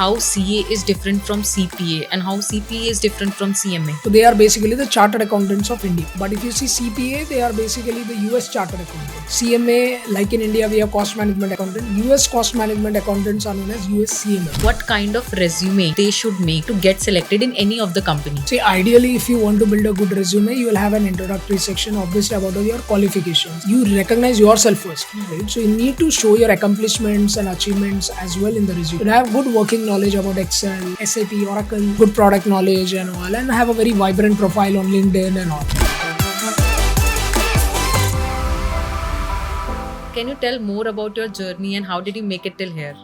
how CA is different from CPA and how CPA is different from CMA. So they are basically the chartered accountants of India. But if you see CPA, they are basically the US chartered accountant. CMA, like in India, we have cost management accountant. US cost management accountants are known as US CMA. What kind of resume they should make to get selected in any of the company? See, ideally, if you want to build a good resume, you will have an introductory section, obviously, about your qualifications. You recognize yourself first, right? So you need to show your accomplishments and achievements as well in the resume. You have good working knowledge about Excel, SAP, Oracle, good product knowledge and all, and have a very vibrant profile on LinkedIn and all. Can you tell more about your journey and how did you make it till here?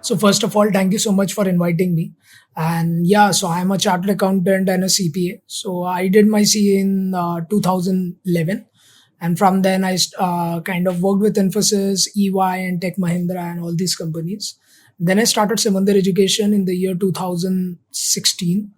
So first of all, thank you so much for inviting me. And yeah, so I'm a chartered accountant and a CPA. So I did my CA in 2011. And from then I kind of worked with Infosys, EY and Tech Mahindra and all these companies. Then I started Samandar Education in the year 2016.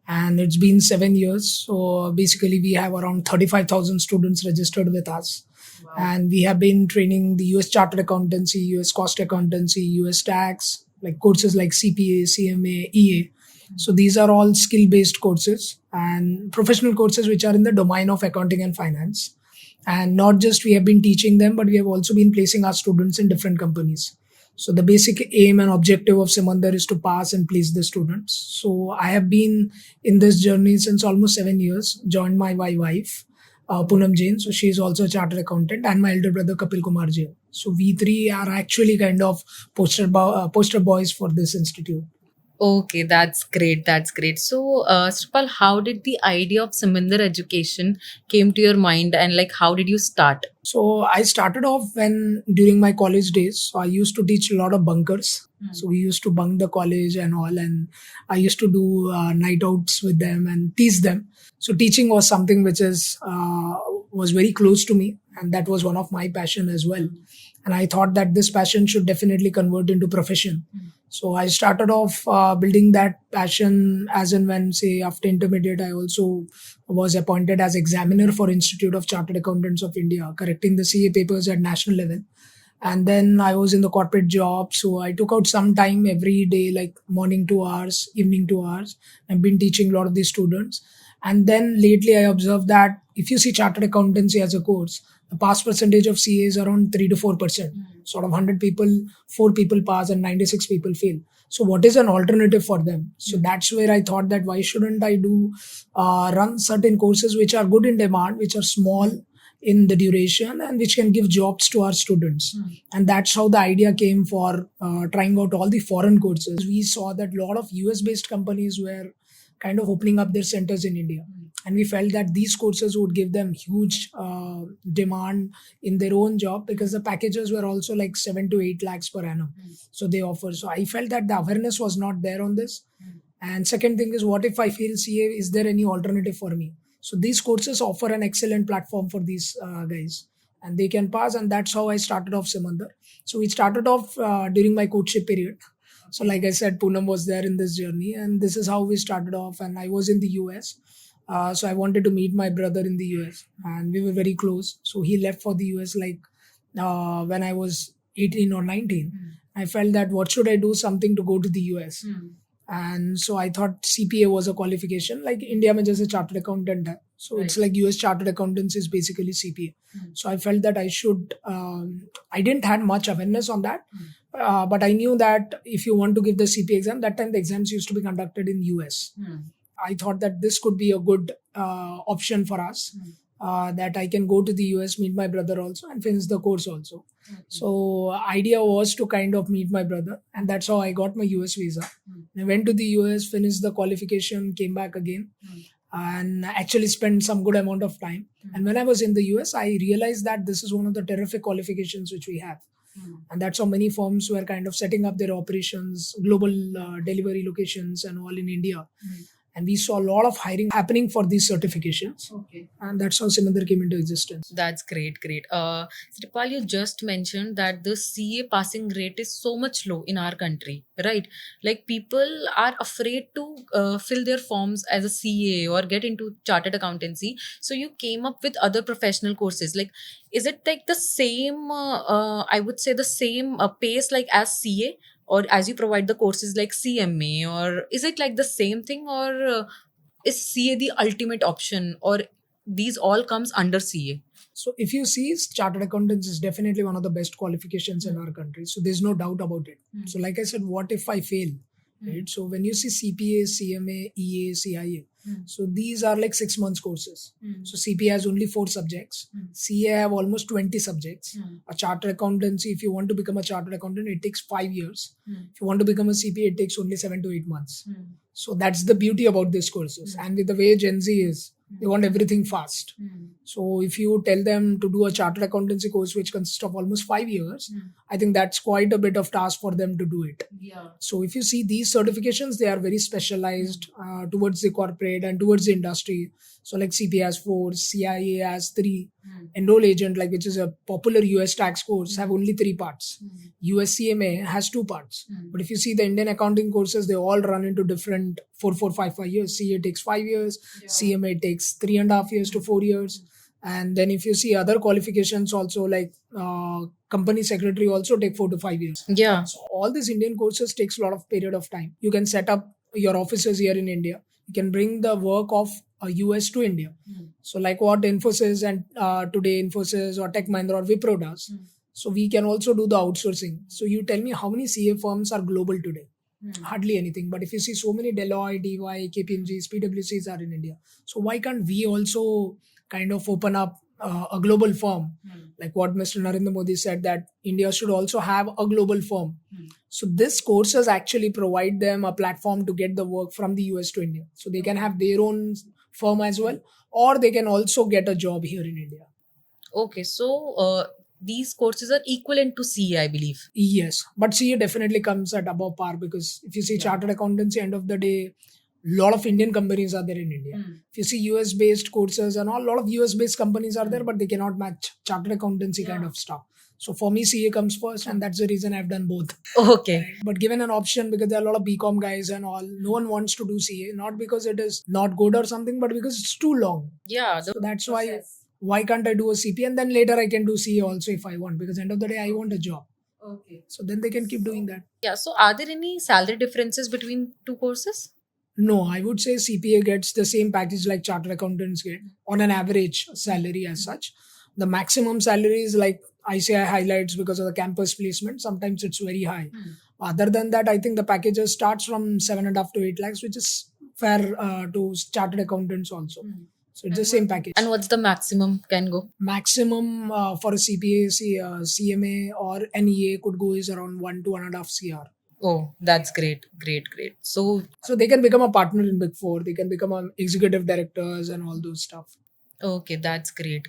And it's been 7 years. So basically we have around 35,000 students registered with us. Wow. And we have been training the US Chartered Accountancy, US Cost Accountancy, US Tax, like courses like CPA, CMA, EA. So these are all skill-based courses and professional courses which are in the domain of accounting and finance. And not just we have been teaching them, but we have also been placing our students in different companies. So the basic aim and objective of Samandar is to pass and place the students. So I have been in this journey since almost 7 years, joined my wife, Poonam Jain. So she is also a chartered accountant, and my elder brother Kapil Kumar Jain. So we three are actually kind of poster boys for this institute. Okay, that's great. That's great. So, Sripal, how did the idea of Samandar Education came to your mind and like how did you start? So I started off when during my college days. So I used to teach a lot of bunkers. So we used to bunk the college and all, and I used to do night outs with them and teach them. So teaching was something which was very close to me, and that was one of my passion as well. And I thought that this passion should definitely convert into profession. So I started off building that passion as and when, say, after intermediate, I also was appointed as examiner for Institute of Chartered Accountants of India, correcting the CA papers at national level. And then I was in the corporate job. So I took out some time every day, like morning 2 hours, evening 2 hours. I've been teaching a lot of these students. And then lately I observed that if you see chartered accountancy as a course, the pass percentage of CA is around 3 to 4%. Sort of 100 people, 4 people pass and 96 people fail. So what is an alternative for them? So that's where I thought that why shouldn't I run certain courses which are good in demand, which are small in the duration and which can give jobs to our students. And that's how the idea came for trying out all the foreign courses. We saw that a lot of US based companies were kind of opening up their centers in India. And we felt that these courses would give them huge demand in their own job because the packages were also like 7 to 8 lakhs per annum. So they offer. So I felt that the awareness was not there on this. And second thing is, what if I fail CA? Is there any alternative for me? So these courses offer an excellent platform for these guys. And they can pass. And that's how I started off Samandar. So we started off during my courtship period. So like I said, Poonam was there in this journey. And this is how we started off. And I was in the US. So I wanted to meet my brother in the US, and we were very close. So he left for the US like when I was 18 or 19. I felt that what should I do something to go to the US. And so I thought CPA was a qualification, like India mein jaise chartered accountant hai. So it's like US chartered accountants is basically CPA. So I felt that I should, I didn't have much awareness on that. But I knew that if you want to give the CPA exam, that time the exams used to be conducted in US. I thought that this could be a good option for us, that I can go to the US, meet my brother also and finish the course also. So idea was to kind of meet my brother, and that's how I got my US visa. I went to the US, finished the qualification, came back again and actually spent some good amount of time. And when I was in the US, I realized that this is one of the terrific qualifications which we have. And that's how many firms were kind of setting up their operations, global delivery locations and all in India. And we saw a lot of hiring happening for these certifications. Okay. And that's how Samandar came into existence. That's great, great. Sripal, you just mentioned that the CA passing rate is so much low in our country, right? Like people are afraid to fill their forms as a CA or get into chartered accountancy. So you came up with other professional courses. Like, is it like the same, I would say the same pace like as CA? or as you provide the courses like CMA, or is it like the same thing, or is CA the ultimate option, or these all comes under CA? So if you see, chartered accountants is definitely one of the best qualifications in our country. So there's no doubt about it. So like I said, what if I fail? Right? So when you see CPA, CMA, EA, CIA, so these are like 6 months courses. So CPA has only 4 subjects. CA have almost 20 subjects. A chartered accountancy, if you want to become a chartered accountant, it takes 5 years. If you want to become a CPA, it takes only 7 to 8 months. So that's the beauty about these courses. And with the way Gen Z is, they want everything fast. So if you tell them to do a chartered accountancy course which consists of almost 5 years, I think that's quite a bit of task for them to do it. Yeah. So if you see these certifications, they are very specialized towards the corporate and towards the industry. So like CPA has 4, CIA has 3, Enroll Agent, like which is a popular US tax course, have only 3 parts. US CMA has 2 parts. But if you see the Indian accounting courses, they all run into different 4, 4, 5, 5 years. CA takes 5 years, CMA takes 3.5 years to 4 years. And then if you see other qualifications also, like company secretary also take 4 to 5 years. Yeah. So all these Indian courses takes a lot of period of time. You can set up your offices here in India. You can bring the work of US to India. So like what Infosys and today Infosys or Tech Mahindra or Wipro does. So we can also do the outsourcing. So you tell me how many CA firms are global today? Hardly anything. But if you see so many Deloitte, EY, KPMGs, PwCs are in India. So why can't we also kind of open up a global firm? Like what Mr. Narendra Modi said, that India should also have a global firm. So this courses actually provide them a platform to get the work from the US to India. So they can have their own firm as well, or they can also get a job here in India. Okay, so these courses are equivalent to CA, I believe. Yes, but CA definitely comes at above par, because if you see chartered accountancy, end of the day, lot of Indian companies are there in India. If you see US based courses and all, a lot of US based companies are there, but they cannot match chartered accountancy kind of stuff. So for me, CA comes first, and that's the reason I've done both. Okay. But given an option, because there are a lot of BCom guys and all, no one wants to do CA, not because it is not good or something, but because it's too long. Yeah. So that's why can't I do a CP, and then later I can do CA also if I want, because end of the day I want a job. Okay. So then they can keep doing that. Yeah. So are there any salary differences between two courses? No, I would say CPA gets the same package like chartered accountants get on an average salary as such. The maximum salary is like ICI highlights because of the campus placement. Sometimes it's very high. Other than that, I think the packages starts from 7.5 to 8 lakhs, which is fair to chartered accountants also. So it's the same package. And what's the maximum can go? Maximum for a CPA, CMA or NEA could go is around 1 to 1.5 CR. Oh, that's great. Great. So they can become a partner in Big Four. They can become executive directors and all those stuff. okay, that's great.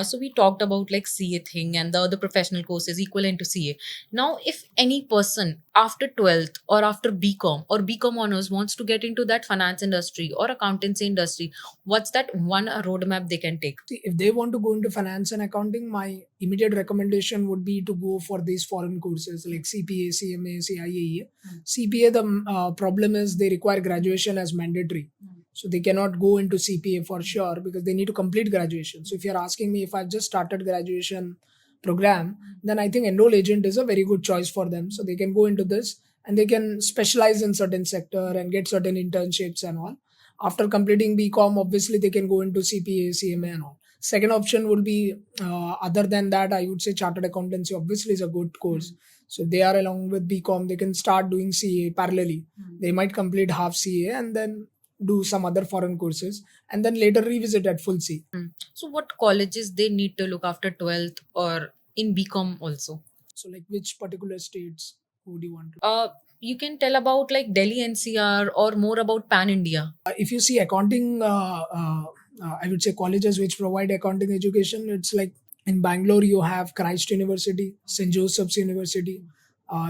So we talked about like CA thing and the other professional courses equivalent to CA. Now, if any person after 12th or after BCom or BCom honors wants to get into that finance industry or accountancy industry, what's that one roadmap they can take? See, if they want to go into finance and accounting, my immediate recommendation would be to go for these foreign courses like CPA, CMA, CIAE. CPA, the problem is they require graduation as mandatory. So they cannot go into CPA for sure because they need to complete graduation. So if you're asking me if I've just started graduation program, then I think Enroll Agent is a very good choice for them. So they can go into this and they can specialize in certain sector and get certain internships and all. After completing BCom, obviously they can go into CPA, CMA and all. Second option would be, other than that, I would say chartered accountancy obviously is a good course. So they are along with BCom, they can start doing CA parallelly. They might complete half CA and then do some other foreign courses and then later revisit at full C. So what colleges they need to look after 12th or in BCom also? So like which particular states would you want to? You can tell about like Delhi NCR or more about Pan India. If you see accounting, I would say colleges which provide accounting education, it's like in Bangalore you have Christ University, St. Joseph's University.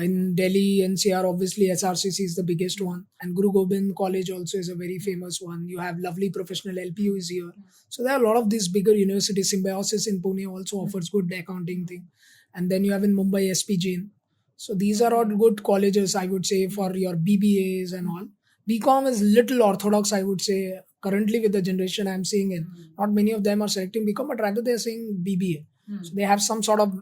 In Delhi NCR, obviously SRCC is the biggest one, and Guru Gobind College also is a very famous one. You have lovely professional LPU is here. So there are a lot of these bigger universities. Symbiosis in Pune also offers good accounting thing, and then you have in Mumbai SP Jain. So these are all good colleges, I would say, for your BBAs and all. BCom is little orthodox, I would say. Currently with the generation I'm seeing in, not many of them are selecting BCom, but rather they're saying BBA. So they have some sort of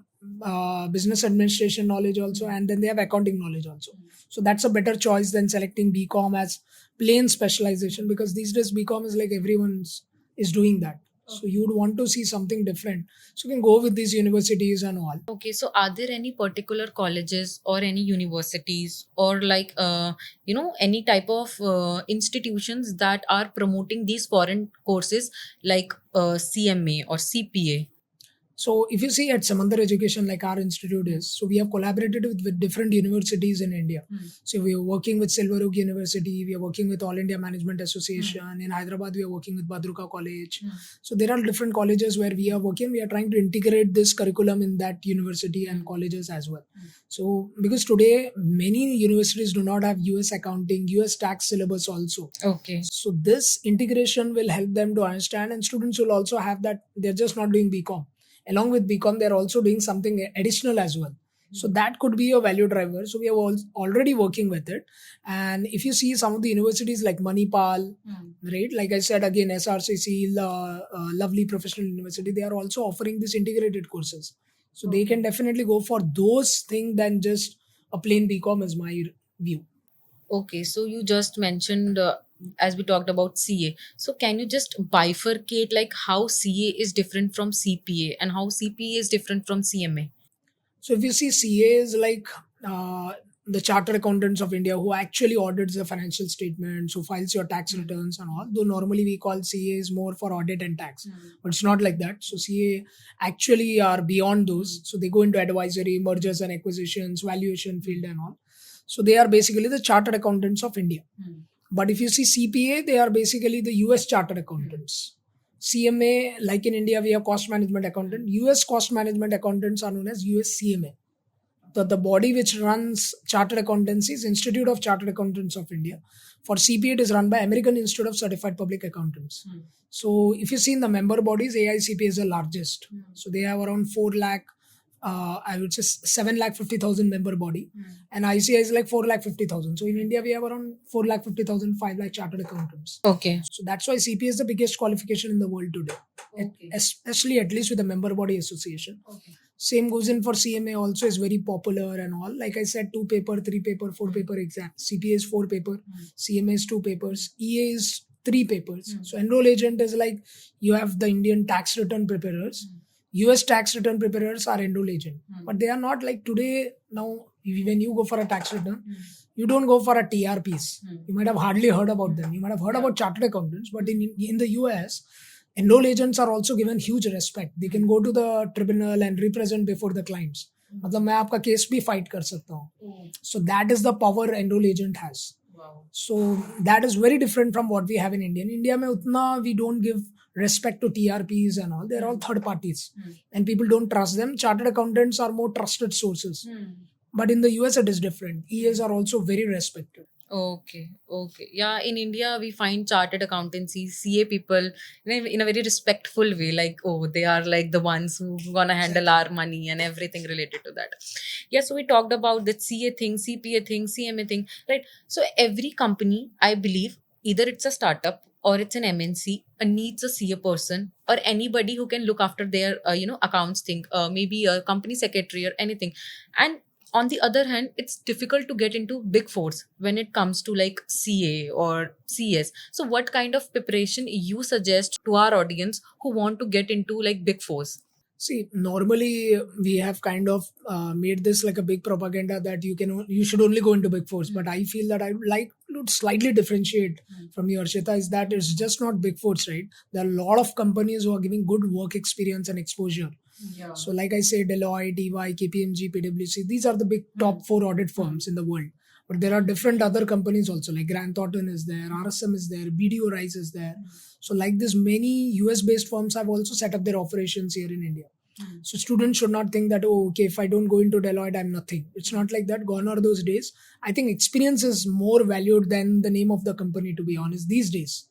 business administration knowledge also, and then they have accounting knowledge also. So that's a better choice than selecting BCom as plain specialization, because these days BCom is like everyone's is doing that. So you would want to see something different. So you can go with these universities and all. Okay, so are there any particular colleges or any universities or like any type of institutions that are promoting these foreign courses like CMA or CPA? So if you see at Samandar Education, like our institute is, so we have collaborated with different universities in India. So we are working with Silver Oak University, we are working with All India Management Association. In Hyderabad, we are working with Badruka College. So there are different colleges where we are working. We are trying to integrate this curriculum in that university and colleges as well. So because today many universities do not have US accounting, US tax syllabus also. Okay. So this integration will help them to understand, and students will also have that they're just not doing BCom. Along with BCom, they're also doing something additional as well. So that could be a value driver. So we are already working with it. And if you see some of the universities like Manipal, right? Like I said again, SRCC, Lovely Professional University, they are also offering these integrated courses. So they can definitely go for those things than just a plain BCom is my view. Okay, so you just mentioned as we talked about CA. So can you just bifurcate like how CA is different from CPA and how CPA is different from CMA? So if you see, CA is like the chartered accountants of India who actually audits the financial statements, who files your tax returns and all. Though normally we call CA is more for audit and tax, but it's not like that. So CA actually are beyond those. So they go into advisory, mergers and acquisitions, valuation field and all. So they are basically the chartered accountants of India. But if you see CPA, they are basically the US chartered accountants. CMA, like in India, we have cost management accountant. US cost management accountants are known as US CMA. The body which runs chartered accountancy is Institute of Chartered Accountants of India. For CPA, it is run by American Institute of Certified Public Accountants. So if you see in the member bodies, AICPA is the largest. So they have around 4 lakh, I would say 7,50,000 member body, and ICI is like 4,50,000. So in India, we have around 4,50,000, 5 lakh chartered accountants. Okay. So that's why CPA is the biggest qualification in the world today, especially at least with the member body association. Same goes in for CMA also, is very popular and all. Like I said, 2 paper, 3 paper, 4 paper exam. CPA is 4 paper, CMA is 2 papers, EA is 3 papers. So enroll agent is like you have the Indian tax return preparers. US tax return preparers are enroll agent, but they are not like today. Now, when you go for a tax return, you don't go for a TRPs. You might have hardly heard about them. You might have heard about chartered accountants, but in the US, enroll agents are also given huge respect. They can go to the tribunal and represent before the clients. मतलब मैं आपका case भी fight कर सकता हूँ. So that is the power enroll agent has. So that is very different from what we have in India. In India में उतना we don't give respect to TRPs and all. They're all third parties, and people don't trust them. Chartered accountants are more trusted sources. But in the US, it is different. EAs are also very respected. Okay. Yeah, in India, we find chartered accountancy, CA people in a very respectful way. Like, oh, they are like the ones who gonna handle our money and everything related to that. Yeah, so we talked about the CA thing, CPA thing, CMA thing, right? So every company, I believe, either it's a startup or it's an MNC, needs a CA person or anybody who can look after their, accounts thing, maybe a company secretary or anything. And on the other hand, it's difficult to get into big fours when it comes to like CA or CS. So what kind of preparation you suggest to our audience who want to get into like big fours? See, normally we have kind of made this like a big propaganda that you should only go into big fours. But I feel that I would like to slightly differentiate from you, Arshita, is that it's just not big fours, right? There are a lot of companies who are giving good work experience and exposure. Yeah. So like I say, Deloitte, EY, KPMG, PwC, these are the big top 4 audit firms in the world. But there are different other companies also, like Grant Thornton is there, RSM is there, BDO Rise is there. So like this, many US based firms have also set up their operations here in India. So students should not think that, oh, okay, if I don't go into Deloitte, I'm nothing. It's not like that. Gone are those days. I think experience is more valued than the name of the company, to be honest, these days.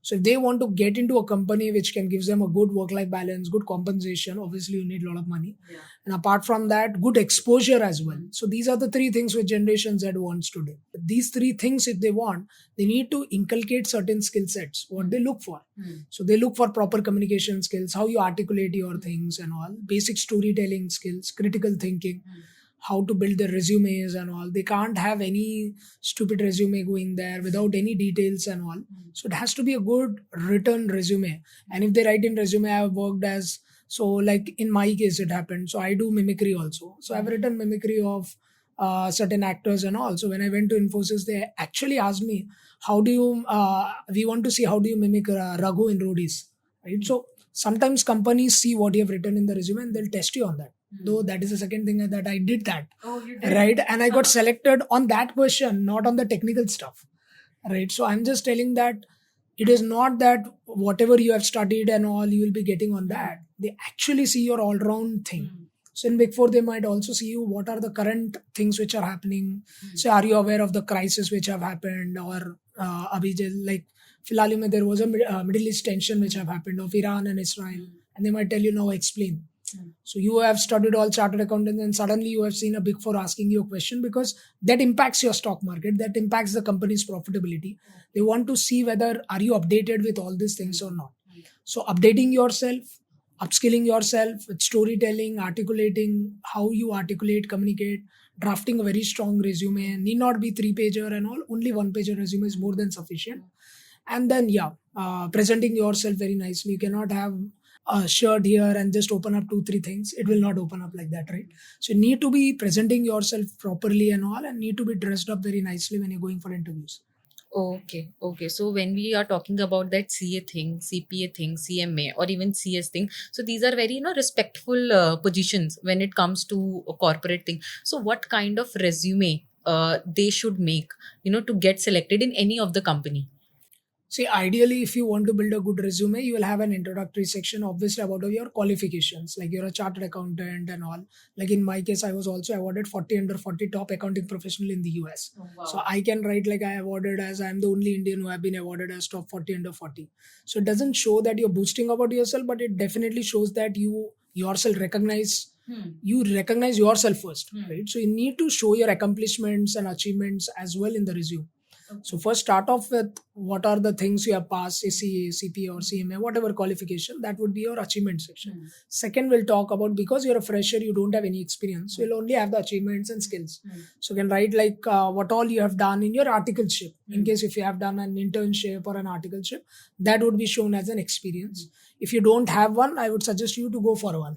So if they want to get into a company which can give them a good work-life balance, good compensation, obviously you need a lot of money. Yeah. And apart from that, good exposure as well. So these are the three things which Generation Z wants today. These three things, if they want, they need to inculcate certain skill sets, what they look for. So they look for proper communication skills, how you articulate your things and all, basic storytelling skills, critical thinking, how to build their resumes and all. They can't have any stupid resume going there without any details and all. So it has to be a good written resume. And if they write in resume, I have worked as, so like in my case it happened. So I do mimicry also. So I've written mimicry of certain actors and all. So when I went to Infosys, they actually asked me, how do you, we want to see how do you mimic Raghu in Roadies, right? So sometimes companies see what you have written in the resume and they'll test you on that. Though that is the second thing that I did that. Oh, you did. Right. And I got selected on that question, not on the technical stuff. Right. So I'm just telling that it is not that whatever you have studied and all you will be getting on that. They actually see your all round thing. So in Big Four, they might also see you what are the current things which are happening. So are you aware of the crisis which have happened, or like Filali mein there was a Middle East tension which have happened of Iran and Israel, and they might tell you now explain. So you have studied all chartered accountants and suddenly you have seen a Big Four asking you a question, because that impacts your stock market, that impacts the company's profitability. They want to see whether are you updated with all these things or not. So updating yourself, upskilling yourself with storytelling, articulating how you articulate, communicate, drafting a very strong resume, need not be 3-pager and all, only 1-pager resume is more than sufficient. And then presenting yourself very nicely. You cannot have a shirt here and just open up 2-3 things. It will not open up like that, right? So you need to be presenting yourself properly and all, and need to be dressed up very nicely when you're going for interviews. Okay. So when we are talking about that CA thing, CPA thing, CMA, or even CS thing, so these are very respectful positions when it comes to a corporate thing. So what kind of resume they should make to get selected in any of the company? See, ideally, if you want to build a good resume, you will have an introductory section, obviously, about your qualifications, like you're a chartered accountant and all. Like in my case, I was also awarded 40 under 40 top accounting professional in the US. Oh, wow. So I can write like I awarded as I'm the only Indian who have been awarded as top 40 under 40. So it doesn't show that you're boosting about yourself, but it definitely shows that you yourself recognize. You recognize yourself first, right? So you need to show your accomplishments and achievements as well in the resume. So first start off with what are the things you have passed, CA, CPA or CMA, whatever qualification, that would be your achievement section. Second, we'll talk about, because you're a fresher, you don't have any experience, so you'll only have the achievements and skills. So you can write like what all you have done in your articleship. In case if you have done an internship or an articleship, that would be shown as an experience. If you don't have one, I would suggest you to go for one,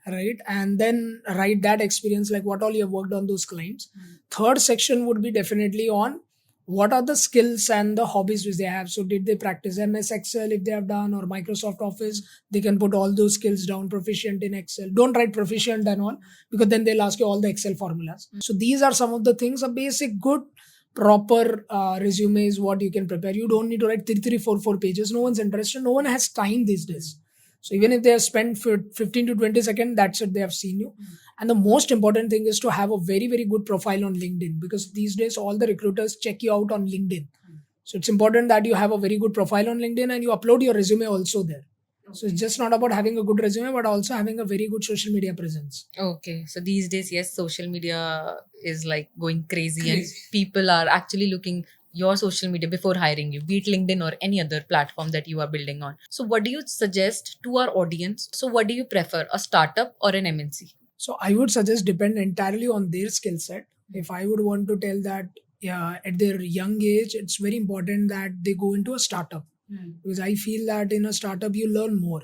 right? And then write that experience, like what all you have worked on those clients. Third section would be definitely on what are the skills and the hobbies which they have. So did they practice MS Excel if they have done, or Microsoft Office? They can put all those skills down, proficient in Excel. Don't write proficient and all, because then they'll ask you all the Excel formulas. So these are some of the things, a basic good proper resume is what you can prepare. You don't need to write 3, 4 pages. No one's interested. No one has time these days. So even if they have spent 15 to 20 seconds, that's it, they have seen you. And the most important thing is to have a very, very good profile on LinkedIn, because these days all the recruiters check you out on LinkedIn. So it's important that you have a very good profile on LinkedIn and you upload your resume also there. So it's just not about having a good resume, but also having a very good social media presence. Okay. So these days, yes, social media is like going crazy and people are actually looking your social media before hiring you, be it LinkedIn or any other platform that you are building on. So what do you suggest to our audience? So what do you prefer, a startup or an MNC? So I would suggest depend entirely on their skill set. If I would want to tell that at their young age, it's very important that they go into a startup. Because I feel that in a startup, you learn more.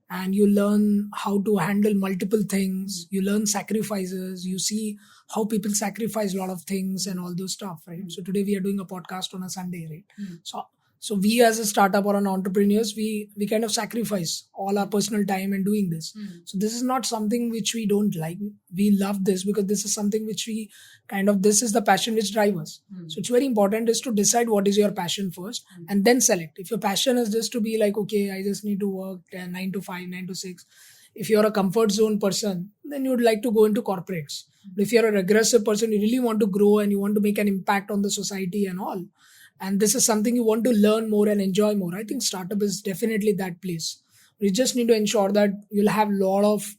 And you learn how to handle multiple things. You learn sacrifices. You see how people sacrifice a lot of things and all those stuff, right? So today we are doing a podcast on a Sunday, right? So we as a startup or an entrepreneurs, we kind of sacrifice all our personal time in doing this. So this is not something which we don't like. We love this because this is something which we this is the passion which drives us. So it's very important is to decide what is your passion first and then select. If your passion is just to be like, okay, I just need to work 9 to 5, 9 to 6. If you're a comfort zone person, then you would like to go into corporates. But if you're a regressive person, you really want to grow and you want to make an impact on the society and all, and this is something you want to learn more and enjoy more, I think startup is definitely that place. You just need to ensure that you'll have a lot of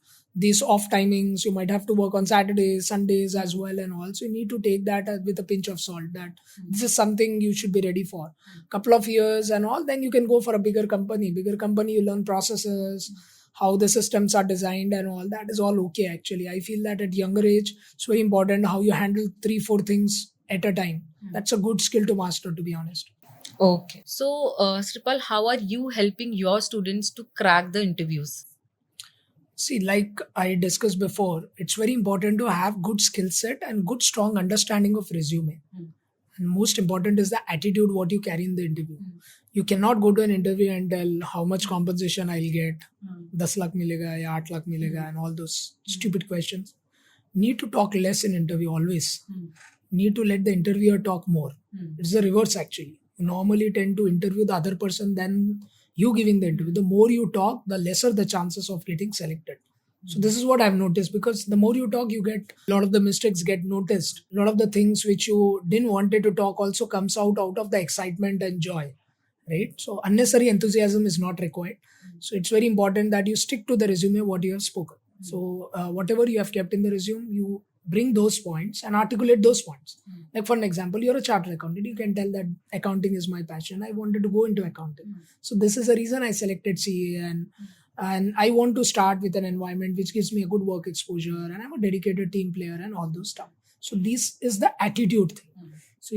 these off timings. You might have to work on Saturdays, Sundays as well, and all. So you need to take that with a pinch of salt. That this is something you should be ready for. Couple of years and all, then you can go for a bigger company. Bigger company, you learn processes, how the systems are designed, and all that is all okay. Actually, I feel that at younger age, it's very important how you handle 3-4 things at a time. That's a good skill to master, to be honest. Okay. So, Sripal, how are you helping your students to crack the interviews? See, like I discussed before, it's very important to have good skill set and good strong understanding of resume. And most important is the attitude what you carry in the interview. You cannot go to an interview and tell how much compensation I'll get, 10 lakh milega ya 8 lakh milega, and all those stupid questions. Need to talk less in interview always. Need to let the interviewer talk more. It's the reverse actually. You normally tend to interview the other person than you giving the interview. The more you talk, the lesser the chances of getting selected. So this is what I've noticed, because the more you talk, you get a lot of the mistakes get noticed. A lot of the things which you didn't wanted to talk also comes out of the excitement and joy, right? So unnecessary enthusiasm is not required. So it's very important that you stick to the resume what you have spoken. So whatever you have kept in the resume, you bring those points and articulate those points. Like for an example, you're a chartered accountant. You can tell that accounting is my passion. I wanted to go into accounting. So this is the reason I selected CA, and I want to start with an environment which gives me a good work exposure, and I'm a dedicated team player and all those stuff. So this is the attitude thing. So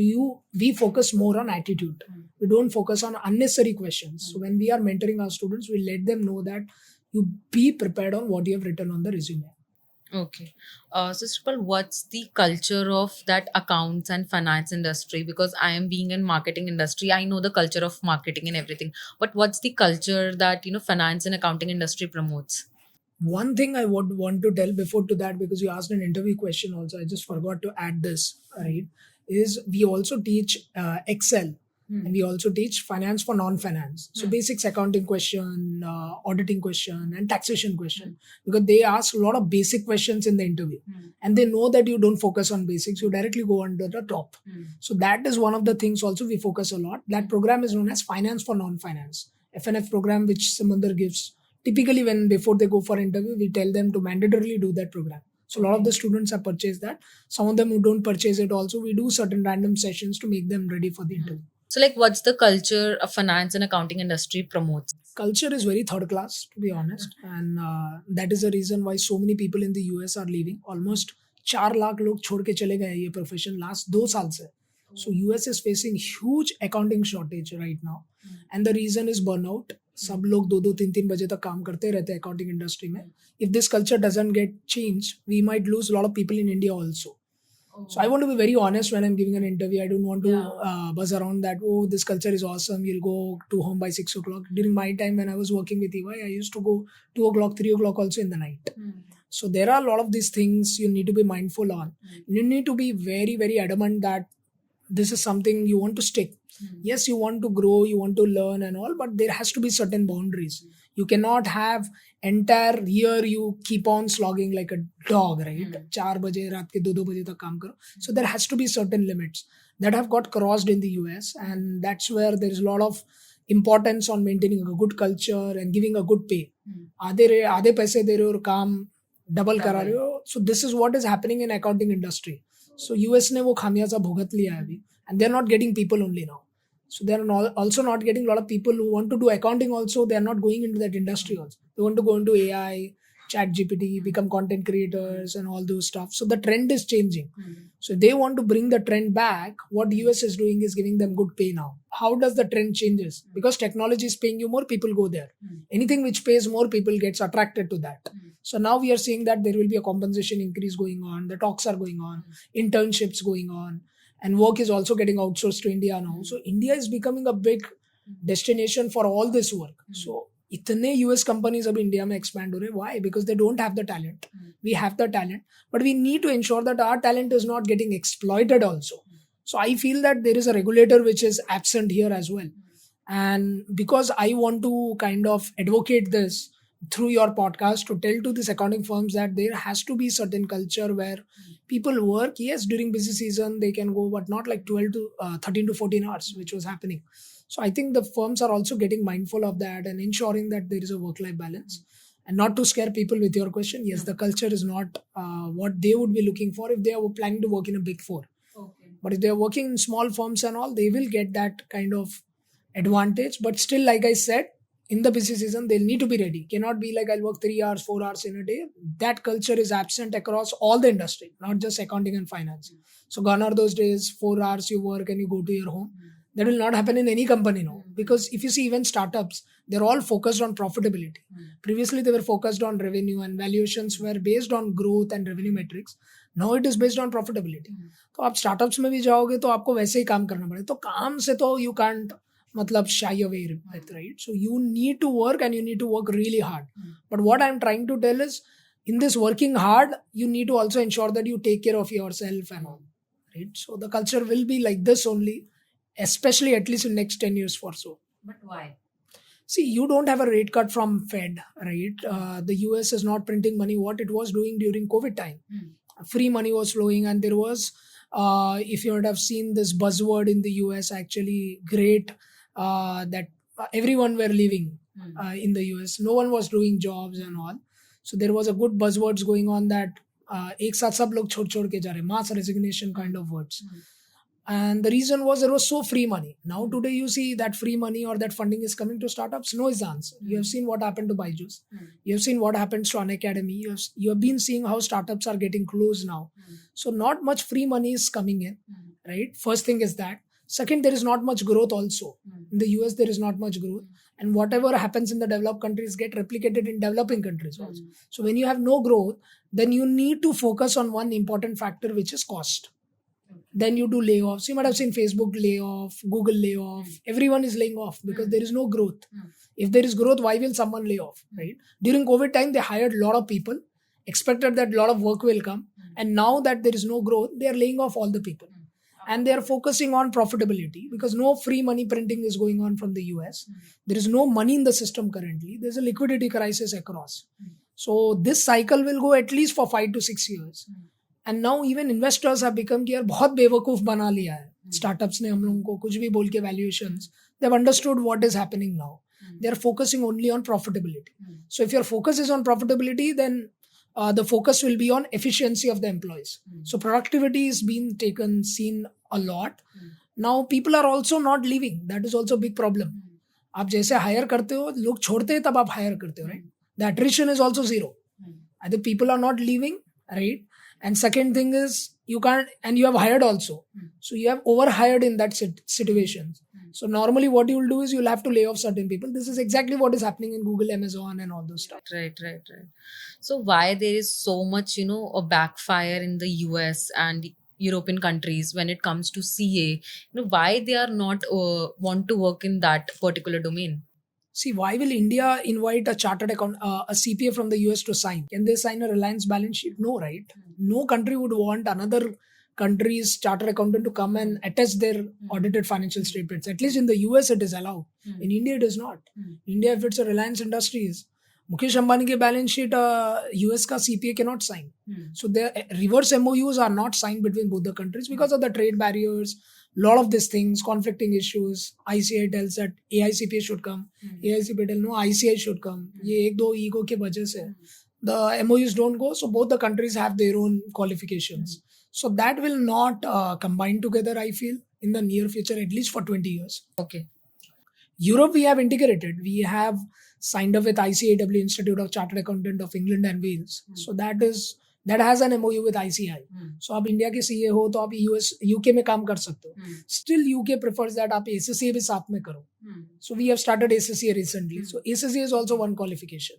we focus more on attitude. We don't focus on unnecessary questions. So when we are mentoring our students, we let them know that you be prepared on what you have written on the resume. Okay. So, Sripal, what's the culture of that accounts and finance industry? Because I am being in marketing industry, I know the culture of marketing and everything. But what's the culture that finance and accounting industry promotes? One thing I would want to tell before to that, because you asked an interview question also, I just forgot to add this, right? Is we also teach Excel, and we also teach finance for non-finance. So basics accounting question, auditing question, and taxation question, because they ask a lot of basic questions in the interview, and they know that you don't focus on basics, you directly go under the top. So that is one of the things also we focus a lot. That program is known as finance for non-finance, FNF program, which Samandar gives. Typically, when before they go for interview, we tell them to mandatorily do that program. So a lot of the students have purchased that. Some of them who don't purchase it also, we do certain random sessions to make them ready for the interview. So, like, what's the culture of finance and accounting industry promotes? Culture is very third class, to be honest, and that is the reason why so many people in the US are leaving. Almost 4 lakh लोग छोड़ के चले गए ये profession last 2 साल से. So US is facing huge accounting shortage right now, and the reason is burnout. सब लोग 2-2 3-3 बजे तक काम करते रहते हैं accounting industry में. If this culture doesn't get changed, we might lose a lot of people in India also. So I want to be very honest when I'm giving an interview. I don't want to buzz around that, oh, this culture is awesome, you'll go to home by 6 o'clock. During my time when I was working with EY, I used to go 2 o'clock, 3 o'clock also in the night. So there are a lot of these things you need to be mindful on. You need to be very, very adamant that this is something you want to stick. Yes, you want to grow, you want to learn and all, but there has to be certain boundaries. You cannot have entire year you keep on slogging like a dog, right? 4 baje raat ke 2 baje tak kaam karo. So there has to be certain limits that have got crossed in the US, and that's where there is a lot of importance on maintaining a good culture and giving a good pay. आधे पैसे दे रहे हो और काम double करा रहे हो. So this is what is happening in accounting industry. So US ने वो खामियाजा भुगत लिया है अभी, and they're not getting people only now. So they're also not getting a lot of people who want to do accounting also. They're not going into that industry also. They want to go into AI, chat GPT, become content creators and all those stuff. So the trend is changing. So if they want to bring the trend back, what US is doing is giving them good pay now. How does the trend changes? Because technology is paying you more, people go there. Anything which pays more, people gets attracted to that. So now we are seeing that there will be a compensation increase going on. The talks are going on, internships going on, and work is also getting outsourced to India now. So India is becoming a big destination for all this work. So इतने US companies अब India में expand हो रहे. Why? Because they don't have the talent. We have the talent, but we need to ensure that our talent is not getting exploited also. So I feel that there is a regulator which is absent here as well. And because I want to kind of advocate this, through your podcast to tell to these accounting firms that there has to be certain culture where people work. Yes, during busy season they can go, but not like 12 to 13 to 14 hours, which was happening. So I think the firms are also getting mindful of that and ensuring that there is a work life balance. And not to scare people with your question, yes, the culture is not what they would be looking for if they are planning to work in a big four. Okay. But if they are working in small firms and all, they will get that kind of advantage. But still, like I said, in the busy season, they'll need to be ready. Cannot be like I'll work 3 hours, 4 hours in a day. That culture is absent across all the industry, not just accounting and finance. So gone are those days, 4 hours you work and you go to your home. That will not happen in any company now. Because if you see even startups, they're all focused on profitability. Previously, they were focused on revenue and valuations were based on growth and revenue metrics. Now it is based on profitability. तो आप startups में भी जाओगे तो आपको वैसे ही काम करना पड़ेगा. तो काम से तो you can't मतलब shy away, right? So you need to work and you need to work really hard. But what I'm trying to tell is, in this working hard, you need to also ensure that you take care of yourself and all, right? So the culture will be like this only, especially at least in next 10 years or so. But why? See, you don't have a rate cut from Fed, right? The US is not printing money what it was doing during COVID time. Free money was flowing, and there was, if you would have seen this buzzword in the US, actually great, that everyone were leaving in the US. No one was doing jobs and all. So there was a good buzzwords going on that एक साथ सब लोग छोड़ के जा रहे, mass resignation kind of words. And the reason was there was so free money. Now today you see that free money or that funding is coming to startups. No is the answer. You have seen what happened to Byju's. You have seen what happens to Unacademy. You have been seeing how startups are getting closed now. So not much free money is coming in, right? First thing is that. Second, there is not much growth also. In the US, there is not much growth. And whatever happens in the developed countries get replicated in developing countries also. So when you have no growth, then you need to focus on one important factor, which is cost. Then you do layoffs. You might have seen Facebook layoff, Google layoff. Everyone is laying off because there is no growth. If there is growth, why will someone lay off, right? During COVID time, they hired a lot of people, expected that a lot of work will come. And now that there is no growth, they are laying off all the people. And they are focusing on profitability because no free money printing is going on from the US. There is no money in the system currently. There's a liquidity crisis across. So this cycle will go at least for 5 to 6 years. And now even investors have become कि यार बहुत बेवकूफ बना लिया है. Startups ने हम लोगों को कुछ भी बोल के valuations. They've understood what is happening now. They are focusing only on profitability. So if your focus is on profitability, then the focus will be on efficiency of the employees. So productivity is being seen a lot. Now people are also not leaving. That is also a big problem. आप जैसे hire करते हो, लोग छोड़ते हैं तब आप hire करते हो, right? The attrition is also zero. Either people are not leaving, right? And second thing is you can't, and you have hired also. So you have overhired in that situation. So normally what you will do is you'll have to lay off certain people. This is exactly what is happening in Google, Amazon and all those stuff. Right. So why there is so much, a backfire in the US and European countries when it comes to CA? Why they are not want to work in that particular domain? See, why will India invite a chartered account, a CPA from the US to sign? Can they sign a Reliance balance sheet? No, right? No country would want another country's chartered accountant to come and attest their audited financial statements. At least in the US, it is allowed. In India, it is not. India, if it's a Reliance Industries, Mukesh Ambani ke balance sheet, US ka CPA cannot sign. So the reverse MOUs are not signed between both the countries because of the trade barriers. Lot of these things, conflicting issues. ICI tells that AICPA should come. AICPA tells no, ICI should come. ये एक दो ego के वजह से the MOUs don't go. So both the countries have their own qualifications. So that will not combine together, I feel, in the near future, at least for 20 years. Okay. Europe, we have integrated. We have signed up with ICAW, Institute of Chartered Accountant of England and Wales. So that has an MOU with ICI. So आप India के CA हो तो आप UK में काम कर सकते हो. Still UK prefers that आप ACCA भी साथ में करो. So we have started ACCA recently. So ACCA is also one qualification.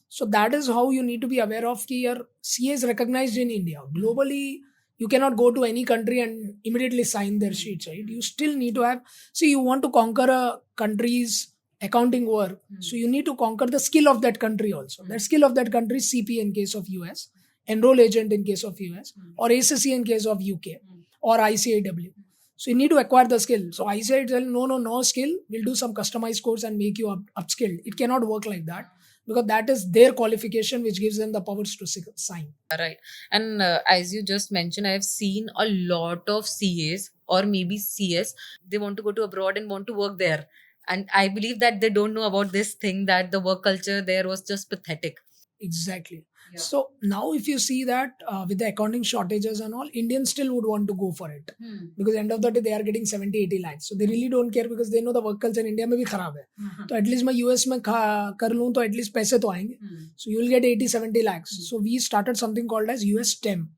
So that is how you need to be aware of कि your CA is recognized in India. Globally, you cannot go to any country and immediately sign their sheets, right? You still need to have, you want to conquer a country's accounting work. So you need to conquer the skill of that country also. That skill of that country is CPA in case of US, enroll agent in case of US, or ACCA in case of UK, or ICAW. So you need to acquire the skill. So ICAW tell no skill, we'll do some customized course and make you upskilled. It cannot work like that because that is their qualification which gives them the powers to sign. Right. And as you just mentioned, I have seen a lot of CAs or maybe CS. They want to go to abroad and want to work there. And I believe that they don't know about this thing, that the work culture there was just pathetic. Exactly. Yeah. So now if you see that with the accounting shortages and all, Indians still would want to go for it, because end of the day they are getting 70-80 lakhs. So they really don't care because they know the work culture in India में भी खराब है. तो at least मैं US में कर लूँ तो at least पैसे तो आएंगे. So you will get 80-70 lakhs. So we started something called as US STEM.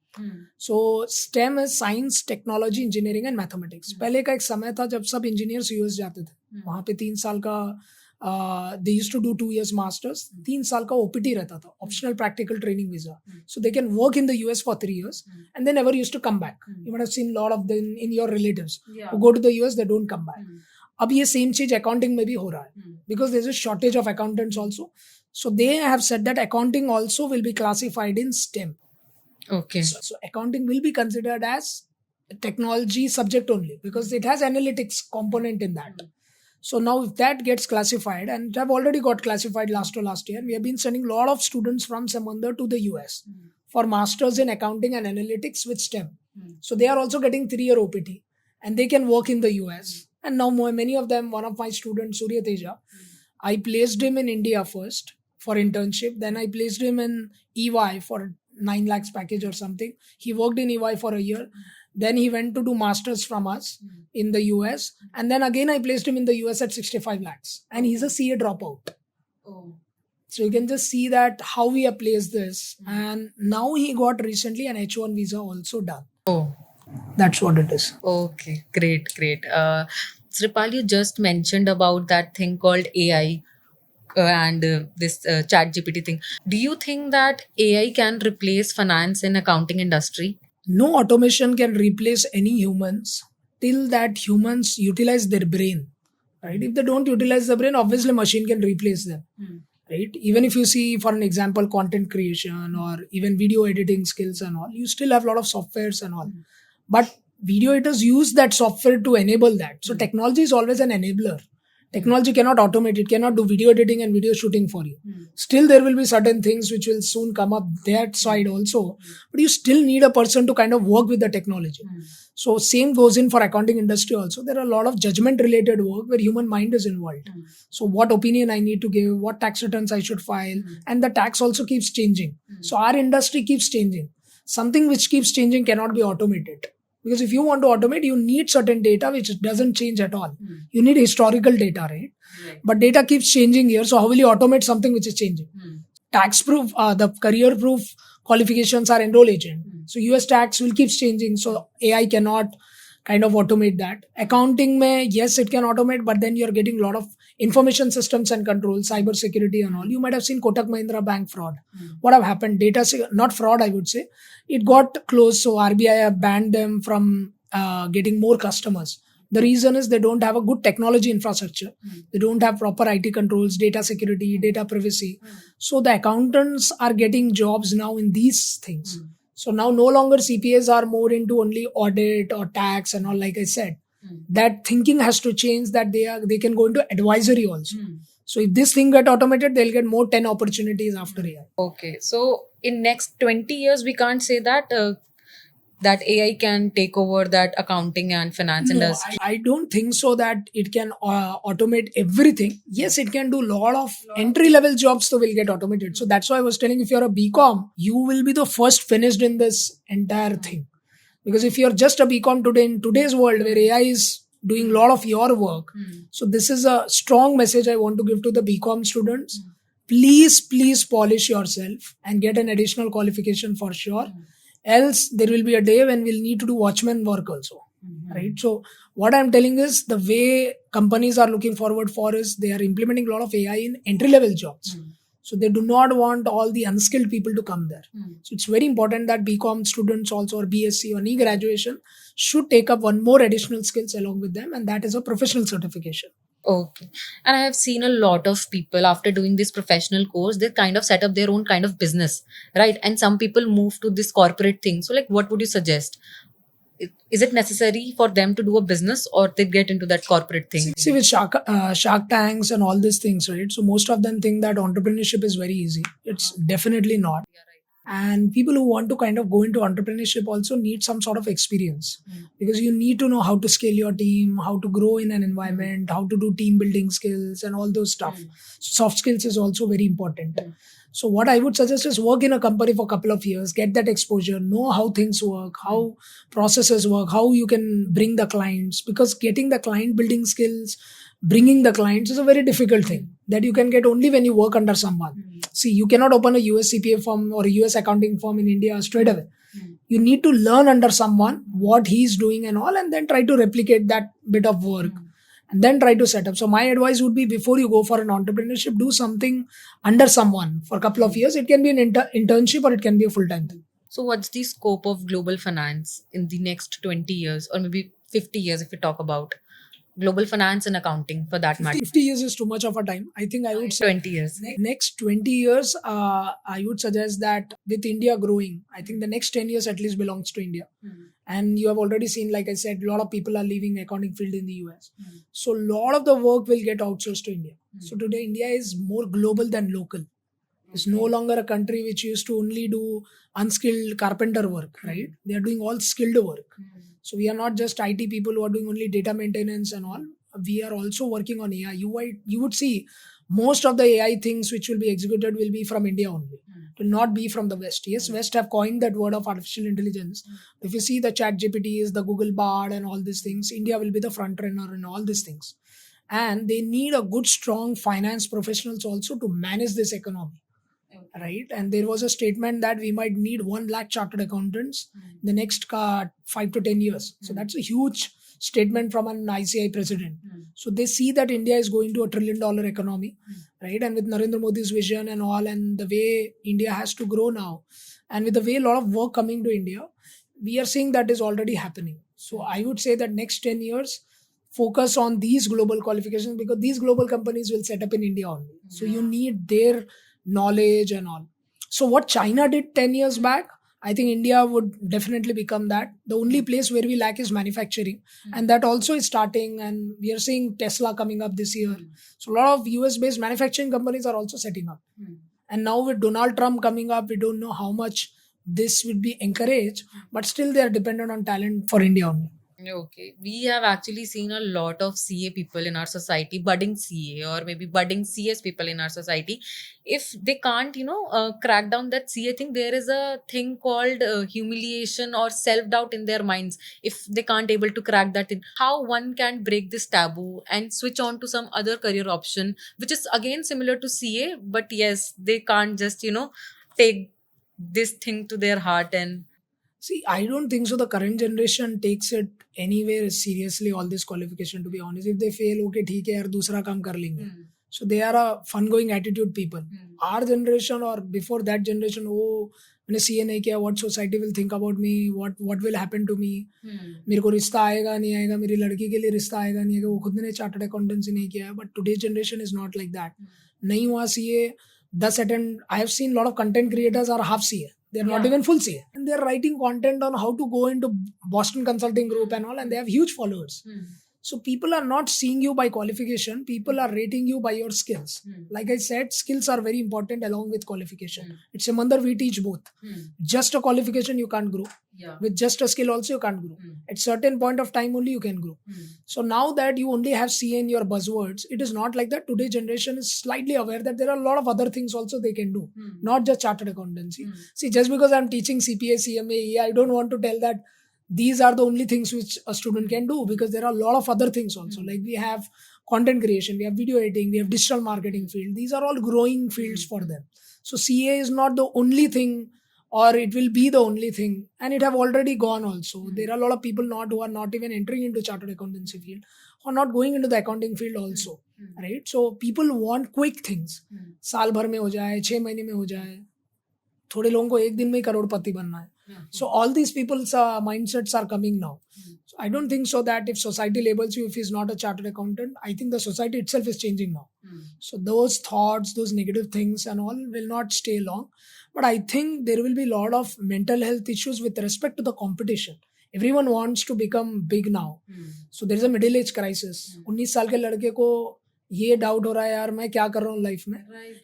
So STEM is science, technology, engineering and mathematics. पहले का एक समय था जब सब इंजीनियर्स यूएस जाते थे. वहाँ पे 3 साल का they used to do 2 years masters. 3 साल का OPT रहता था, optional practical training visa. So they can work in the US for 3 years and they never used to come back. You might have seen a lot of them in your relatives who go to the US, they don't come back. अब ये same चीज accounting में भी हो रहा है, because there's a shortage of accountants also. So they have said that accounting also will be classified in STEM. Okay. So accounting will be considered as a technology subject only, because it has analytics component in that. So now if that gets classified, and have already got classified last year, we have been sending a lot of students from Samandar to the US for masters in accounting and analytics with STEM. So they are also getting 3-year OPT and they can work in the US. And now many of them, one of my students, Surya Teja, I placed him in India first for internship. Then I placed him in EY for 9 lakhs package or something. He worked in EY for a year. Then he went to do masters from us in the US. And then again I placed him in the US at 65 lakhs. And he's a CA dropout. Oh. So you can just see that how we have placed this. And now he got recently an H1 visa also done. Oh. That's what it is. Okay, great. Sripal, you just mentioned about that thing called AI and this chat GPT thing. Do you think that AI can replace finance in accounting industry? No automation can replace any humans till that humans utilize their brain, right? If they don't utilize the brain, obviously machine can replace them, right? Even if you see, for an example, content creation or even video editing skills and all, you still have a lot of softwares and all. But video editors use that software to enable that. So technology is always an enabler. Technology cannot automate, it cannot do video editing and video shooting for you. Still there will be certain things which will soon come up that side also, but you still need a person to kind of work with the technology. So same goes in for accounting industry also. There are a lot of judgment related work where human mind is involved. So what opinion I need to give, what tax returns I should file, and the tax also keeps changing. So our industry keeps changing. Something which keeps changing cannot be automated. Because if you want to automate, you need certain data which doesn't change at all. You need historical data, right? But data keeps changing here. So how will you automate something which is changing? Tax proof, the career proof qualifications are enroll agent. So US tax will keep changing. So AI cannot kind of automate that. Accounting mein, yes, it can automate, but then you're getting a lot of information systems and controls, cyber security and all. You might have seen Kotak Mahindra bank fraud. What have happened? Not fraud, I would say. It got closed. So RBI have banned them from getting more customers. The reason is they don't have a good technology infrastructure. They don't have proper IT controls, data security, data privacy. So the accountants are getting jobs now in these things. So now no longer CPAs are more into only audit or tax and all, like I said. That thinking has to change, that they can go into advisory also. So if this thing get automated, they'll get more 10 opportunities after AI. Okay, so in next 20 years, we can't say that that AI can take over that accounting and finance industry. I don't think so that it can automate everything. Yes, it can do a lot of entry level jobs, so will get automated. So that's why I was telling, if you're a BCom, you will be the first finished in this entire thing. Because if you're just a BCom today, in today's world where AI is doing a lot of your work, so this is a strong message I want to give to the BCom students. Please polish yourself and get an additional qualification for sure. Else there will be a day when we'll need to do watchman work also, right? So what I'm telling is, the way companies are looking forward for is they are implementing a lot of AI in entry level jobs. So they do not want all the unskilled people to come there. So it's very important that BCom students also, or BSc or any graduation, should take up one more additional skills along with them, and that is a professional certification. Okay. And I have seen a lot of people after doing this professional course, they kind of set up their own kind of business, right? And some people move to this corporate thing. So like, what would you suggest? Is it necessary for them to do a business, or they get into that corporate thing? See, with Shark Tanks and all these things, right? So most of them think that entrepreneurship is very easy. It's definitely not. And people who want to kind of go into entrepreneurship also need some sort of experience, because you need to know how to scale your team, how to grow in an environment, how to do team building skills and all those stuff. Soft skills is also very important. So what I would suggest is work in a company for a couple of years, get that exposure, know how things work, how processes work, how you can bring the clients, because getting the client building skills, bringing the clients is a very difficult thing that you can get only when you work under someone. See, you cannot open a US CPA firm or a US accounting firm in India straight away. You need to learn under someone what he's doing and all, and then try to replicate that bit of work and then try to set up. So my advice would be, before you go for an entrepreneurship, do something under someone for a couple of years. It can be an internship or it can be a full-time thing. So, what's the scope of global finance in the next 20 years, or maybe 50 years if we talk about global finance and accounting for that matter? 50 years is too much of a time. I think I would say 20 years. next 20 years, I would suggest that with India growing, I think the next 10 years at least belongs to India. And you have already seen, like I said, a lot of people are leaving accounting field in the US. So a lot of the work will get outsourced to India. So today India is more global than local. It's no longer a country which used to only do unskilled carpenter work, right? They are doing all skilled work. So we are not just IT people who are doing only data maintenance and all. We are also working on AI. You would see most of the AI things which will be executed will be from India only. It will not be from the West. Yes, West have coined that word of artificial intelligence. If you see the Chat GPTs, the Google Bard and all these things, India will be the front runner in all these things. And they need a good, strong finance professionals also to manage this economy. Right, and there was a statement that we might need 1 lakh chartered accountants the next 5 to 10 years. So that's a huge statement from an ICI president. So they see that India is going to $1 trillion economy, right? And with Narendra Modi's vision and all, and the way India has to grow now, and with the way a lot of work coming to India, we are seeing that is already happening. So I would say that next 10 years, focus on these global qualifications, because these global companies will set up in India only. So you need their knowledge and all. So what China did 10 years back, I think India would definitely become that. The only place where we lack is manufacturing, and that also is starting, and we are seeing Tesla coming up this year. So a lot of US based manufacturing companies are also setting up. And now with Donald Trump coming up, we don't know how much this would be encouraged, but still they are dependent on talent for India only. Okay, we have actually seen a lot of CA people in our society, budding CA or maybe budding CS people in our society. If they can't, crack down that CA thing, there is a thing called humiliation or self doubt in their minds. If they can't able to crack that in, how one can break this taboo and switch on to some other career option, which is again similar to CA, but yes, they can't just take this thing to their heart and. See, I don't think so. The current generation takes it anywhere seriously, all this qualification, to be honest. If they fail, okay, theek hai, yaar, dusra kaam kar lenge. So they are a fun-going attitude people. Our generation or before that generation, oh, मैंने CA नहीं किया, what society will think about me, what will happen to me, मेरे को रिश्ता आएगा नहीं आएगा, मेरी लड़की के लिए रिश्ता आएगा नहीं आएगा, वो खुद ने चार्टर्ड अकाउंटेंसी नहीं किया है. But today's generation is not like that. नहीं हुआ CA, 10 attend. I have seen a lot of content creators are half CA. They're not even full CA. And they're writing content on how to go into Boston Consulting Group and all, and they have huge followers. So people are not seeing you by qualification. People are rating you by your skills. Like I said, skills are very important along with qualification. It's a mandar we teach both. Just a qualification you can't grow. With just a skill also you can't grow. At certain point of time only you can grow. So now that you only have CA in your buzzwords, it is not like that. Today's generation is slightly aware that there are a lot of other things also they can do. Not just chartered accountancy. See, just because I'm teaching CPA, CMA, EA, I don't want to tell that these are the only things which a student can do, because there are a lot of other things also. Like we have content creation, we have video editing, we have digital marketing field. These are all growing fields for them. So CA is not the only thing, or it will be the only thing, and it have already gone also. There are a lot of people who are not even entering into chartered accountancy field, or not going into the accounting field also, right? So people want quick things. साल भर में हो जाए, 6 महीने में हो जाए. थोड़े लोगों को एक दिन में ही करोड़पति बनना है. So all these people's mindsets are coming now. So I don't think so that if society labels you if he's not a chartered accountant, I think the society itself is changing now. So those thoughts, those negative things and all will not stay long. But I think there will be a lot of mental health issues with respect to the competition. Everyone wants to become big now. So there is a middle age crisis. 19 साल के लड़के को ये doubt हो रहा है यार मैं क्या कर रहा हूँ लाइफ में.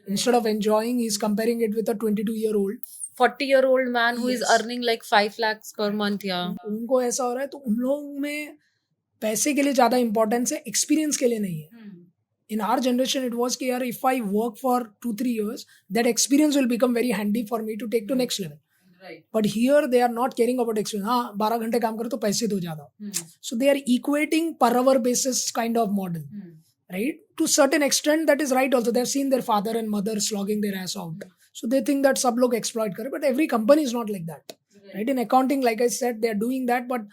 Instead of enjoying, he is comparing it with a 22-year-old. 40-year-old man who is Yes. earning like 5 lakhs per month. Yeah. उनको ऐसा हो रहा है तो उन लोगों में पैसे के लिए ज्यादा इंपॉर्टेंस है, एक्सपीरियंस के लिए नहीं है. In our generation it was कि यार if I work for 2-3 years that experience will become very handy for me to take to next level. Right. But here they are not caring about experience. हाँ 12 घंटे काम करो तो पैसे दो ज्यादा. So they are equating per hour basis kind of model. Right? To certain extent that is right also. They have seen their father and mother slogging their ass out. So they think that सब लोग exploit करे. But every company is not like that. Right? In accounting, like I said, they are doing that. But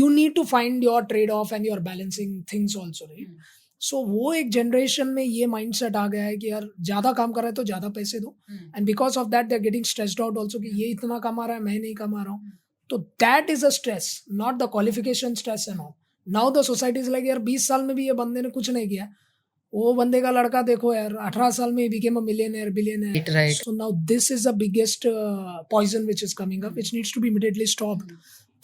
you need to find your trade-off and your balancing things also. Right? सो वो एक generation में ये mindset आ गया है कि यार ज्यादा काम कर रहा है तो ज्यादा पैसे दो. And because of that they are getting stressed out also कि ये इतना कमा रहा है मैं नहीं कमा रहा हूँ. तो that is a stress, not the qualification stress and all. Now the society is like यार 20 साल में भी ये बंदे ने कुछ नहीं किया. वो बंदे का लड़का देखो यार 18 साल में became a millionaire billionaire. Right. So now this is the biggest poison which is coming up, which needs to be immediately stopped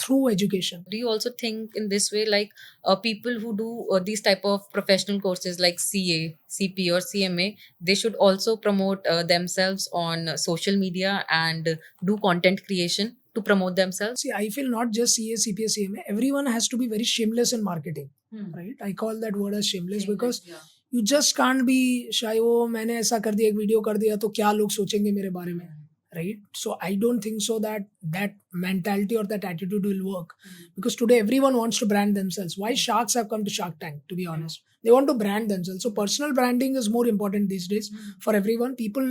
through education. Do you also think in this way, like people who do these type of professional courses like CA, CP or CMA, they should also promote themselves on social media and do content creation to promote themselves? See, I feel not just CA, CPA, CMA, everyone has to be very shameless in marketing. Right? I call that word as shameless because you just can't be shy. Oh, मैंने ऐसा कर दिया, एक video कर दिया तो क्या लोग सोचेंगे मेरे बारे में. Right? So I don't think so that mentality or that attitude will work. Because today everyone wants to brand themselves. Why sharks have come to Shark Tank, to be honest? They want to brand themselves. So personal branding is more important these days for everyone. People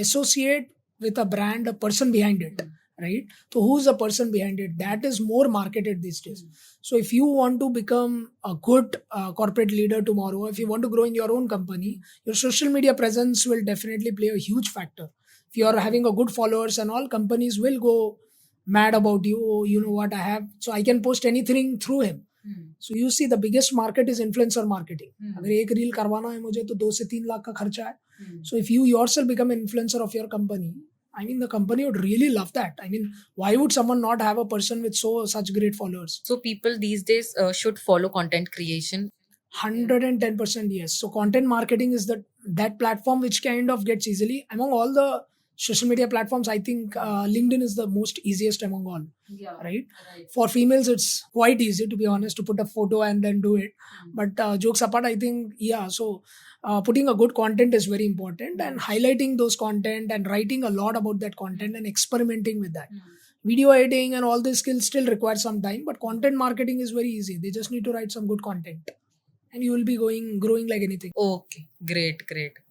associate with a brand, a person behind it. Right? So who's the person behind it? That is more marketed these days. So if you want to become a good corporate leader tomorrow, if you want to grow in your own company, your social media presence will definitely play a huge factor. If you are having a good followers and all, companies will go mad about you. Oh, you know what I have, so I can post anything through him. So you see the biggest market is influencer marketing. अगर एक reel करवाना है मुझे तो 2 से 3 लाख का खर्चा है. So if you yourself become an influencer of your company, I mean the company would really love that. I mean, why would someone not have a person with such great followers? So people these days should follow content creation. 110% yes. So content marketing is that platform which kind of gets easily among all the social media platforms. I think LinkedIn is the most easiest among all. Right? For females it's quite easy, to be honest, to put a photo and then do it. But jokes apart, I think so putting a good content is very important, and highlighting those content and writing a lot about that content and experimenting with that. Video editing and all these skills still require some time, but content marketing is very easy. They just need to write some good content and you will be growing like anything. Okay, great.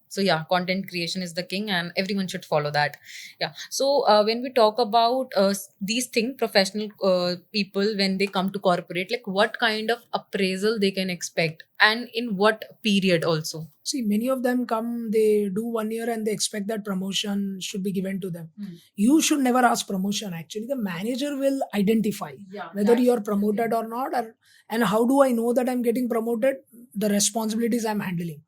So yeah, content creation is the king and everyone should follow that. Yeah. So when we talk about these things, professional people, when they come to corporate, like what kind of appraisal they can expect and in what period also? See, many of them come, they do 1 year and they expect that promotion should be given to them. You should never ask promotion. Actually, the manager will identify whether you are promoted or not. And how do I know that I'm getting promoted? The responsibilities I'm handling.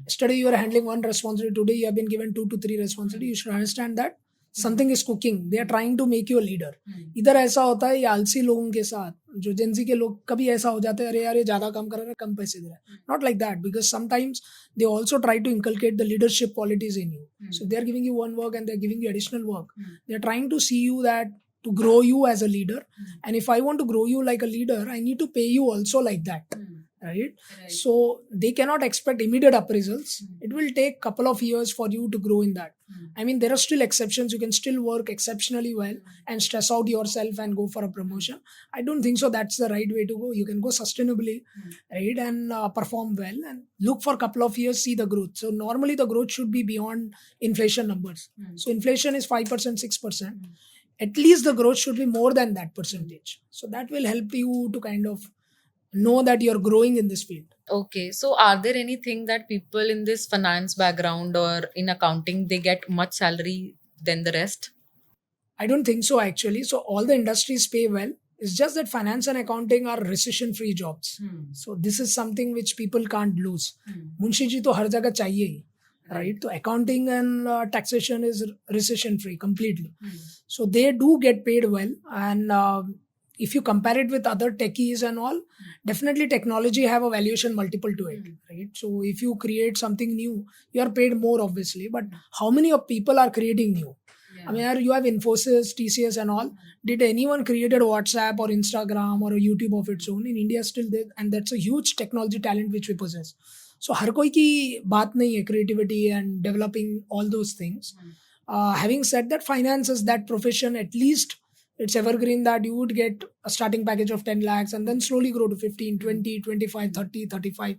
Yesterday you are handling one responsibility, today you have been given 2 to 3 responsibilities. You should understand that something is cooking. They are trying to make you a leader. इधर ऐसा होता है ये आलसी लोगों के साथ, जो जेंजी के लोग कभी ऐसा हो जाते हैं, अरे यार ये ज्यादा काम कर रहा है कम पैसे दे रहा है. Not like that, because sometimes they also try to inculcate the leadership qualities in you. So they are giving you one work and they are giving you additional work. They are trying to see you that to grow you as a leader. And if I want to grow you like a leader, I need to pay you also like that. Right? So they cannot expect immediate appraisals. It will take couple of years for you to grow in that. I mean, there are still exceptions. You can still work exceptionally well and stress out yourself and go for a promotion. I don't think so that's the right way to go. You can go sustainably, right, and perform well and look for a couple of years, see the growth. So normally the growth should be beyond inflation numbers. So inflation is 5%, 6%. At least the growth should be more than that percentage. So that will help you to kind of know that you're growing in this field. Okay, so are there anything that people in this finance background or in accounting, they get much salary than the rest? I don't think so actually. So all the industries pay well. It's just that finance and accounting are recession-free jobs. So this is something which people can't lose. Munshi ji to har jagah chahiye hi. Right? So accounting and taxation is recession-free completely. So they do get paid well, and if you compare it with other techies and all, definitely technology have a valuation multiple to it, right? So if you create something new, you are paid more obviously, but how many of people are creating new? I mean, you have Infosys, TCS, and all. Did anyone created WhatsApp or Instagram or a YouTube of its own? In India, still there, and that's a huge technology talent which we possess. So, हर कोई की बात नहीं है creativity and developing all those things. Having said that, finance is that profession. At least it's evergreen that you would get a starting package of 10 lakhs and then slowly grow to 15, 20, 25, 30, 35,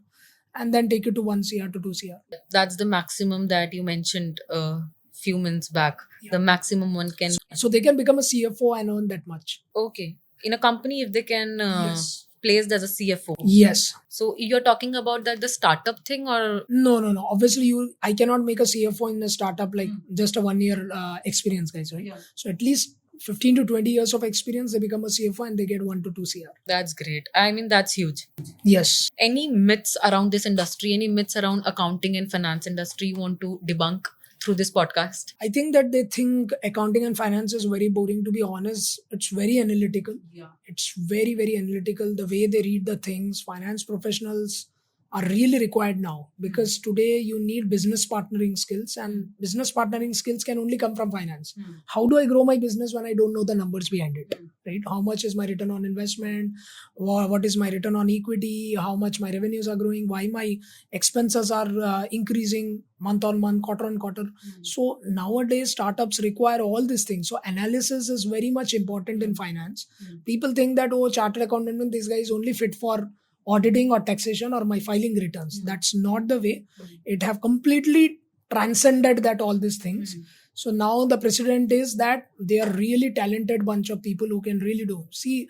and then take it to 1 CR to 2 CR. That's the maximum that you mentioned a few minutes back. The maximum one can. So they can become a CFO and earn that much. Okay. In a company, if they can Yes. placed as a CFO. Yes. So you're talking about that the startup thing or No. Obviously, I cannot make a CFO in a startup like just a 1 year experience, guys, right? Yeah. So at least 15 to 20 years of experience, they become a CFO and they get 1 to 2 CR. That's great. I mean, that's huge. Yes. Any myths around this industry, any myths around accounting and finance industry you want to debunk through this podcast? I think that they think accounting and finance is very boring. To be honest, it's very analytical. Yeah. It's very, very analytical. The way they read the things, finance professionals are really required now because today you need business partnering skills, and business partnering skills can only come from finance. How do I grow my business when I don't know the numbers behind it? Right? How much is my return on investment? What is my return on equity? How much my revenues are growing? Why my expenses are increasing month on month, quarter on quarter? So nowadays startups require all these things. So analysis is very much important in finance. People think that, oh, chartered accountant, this guy is only fit for auditing or taxation or my filing returns. That's not the way. It have completely transcended that all these things. So now the precedent is that they are really talented bunch of people who can really do. See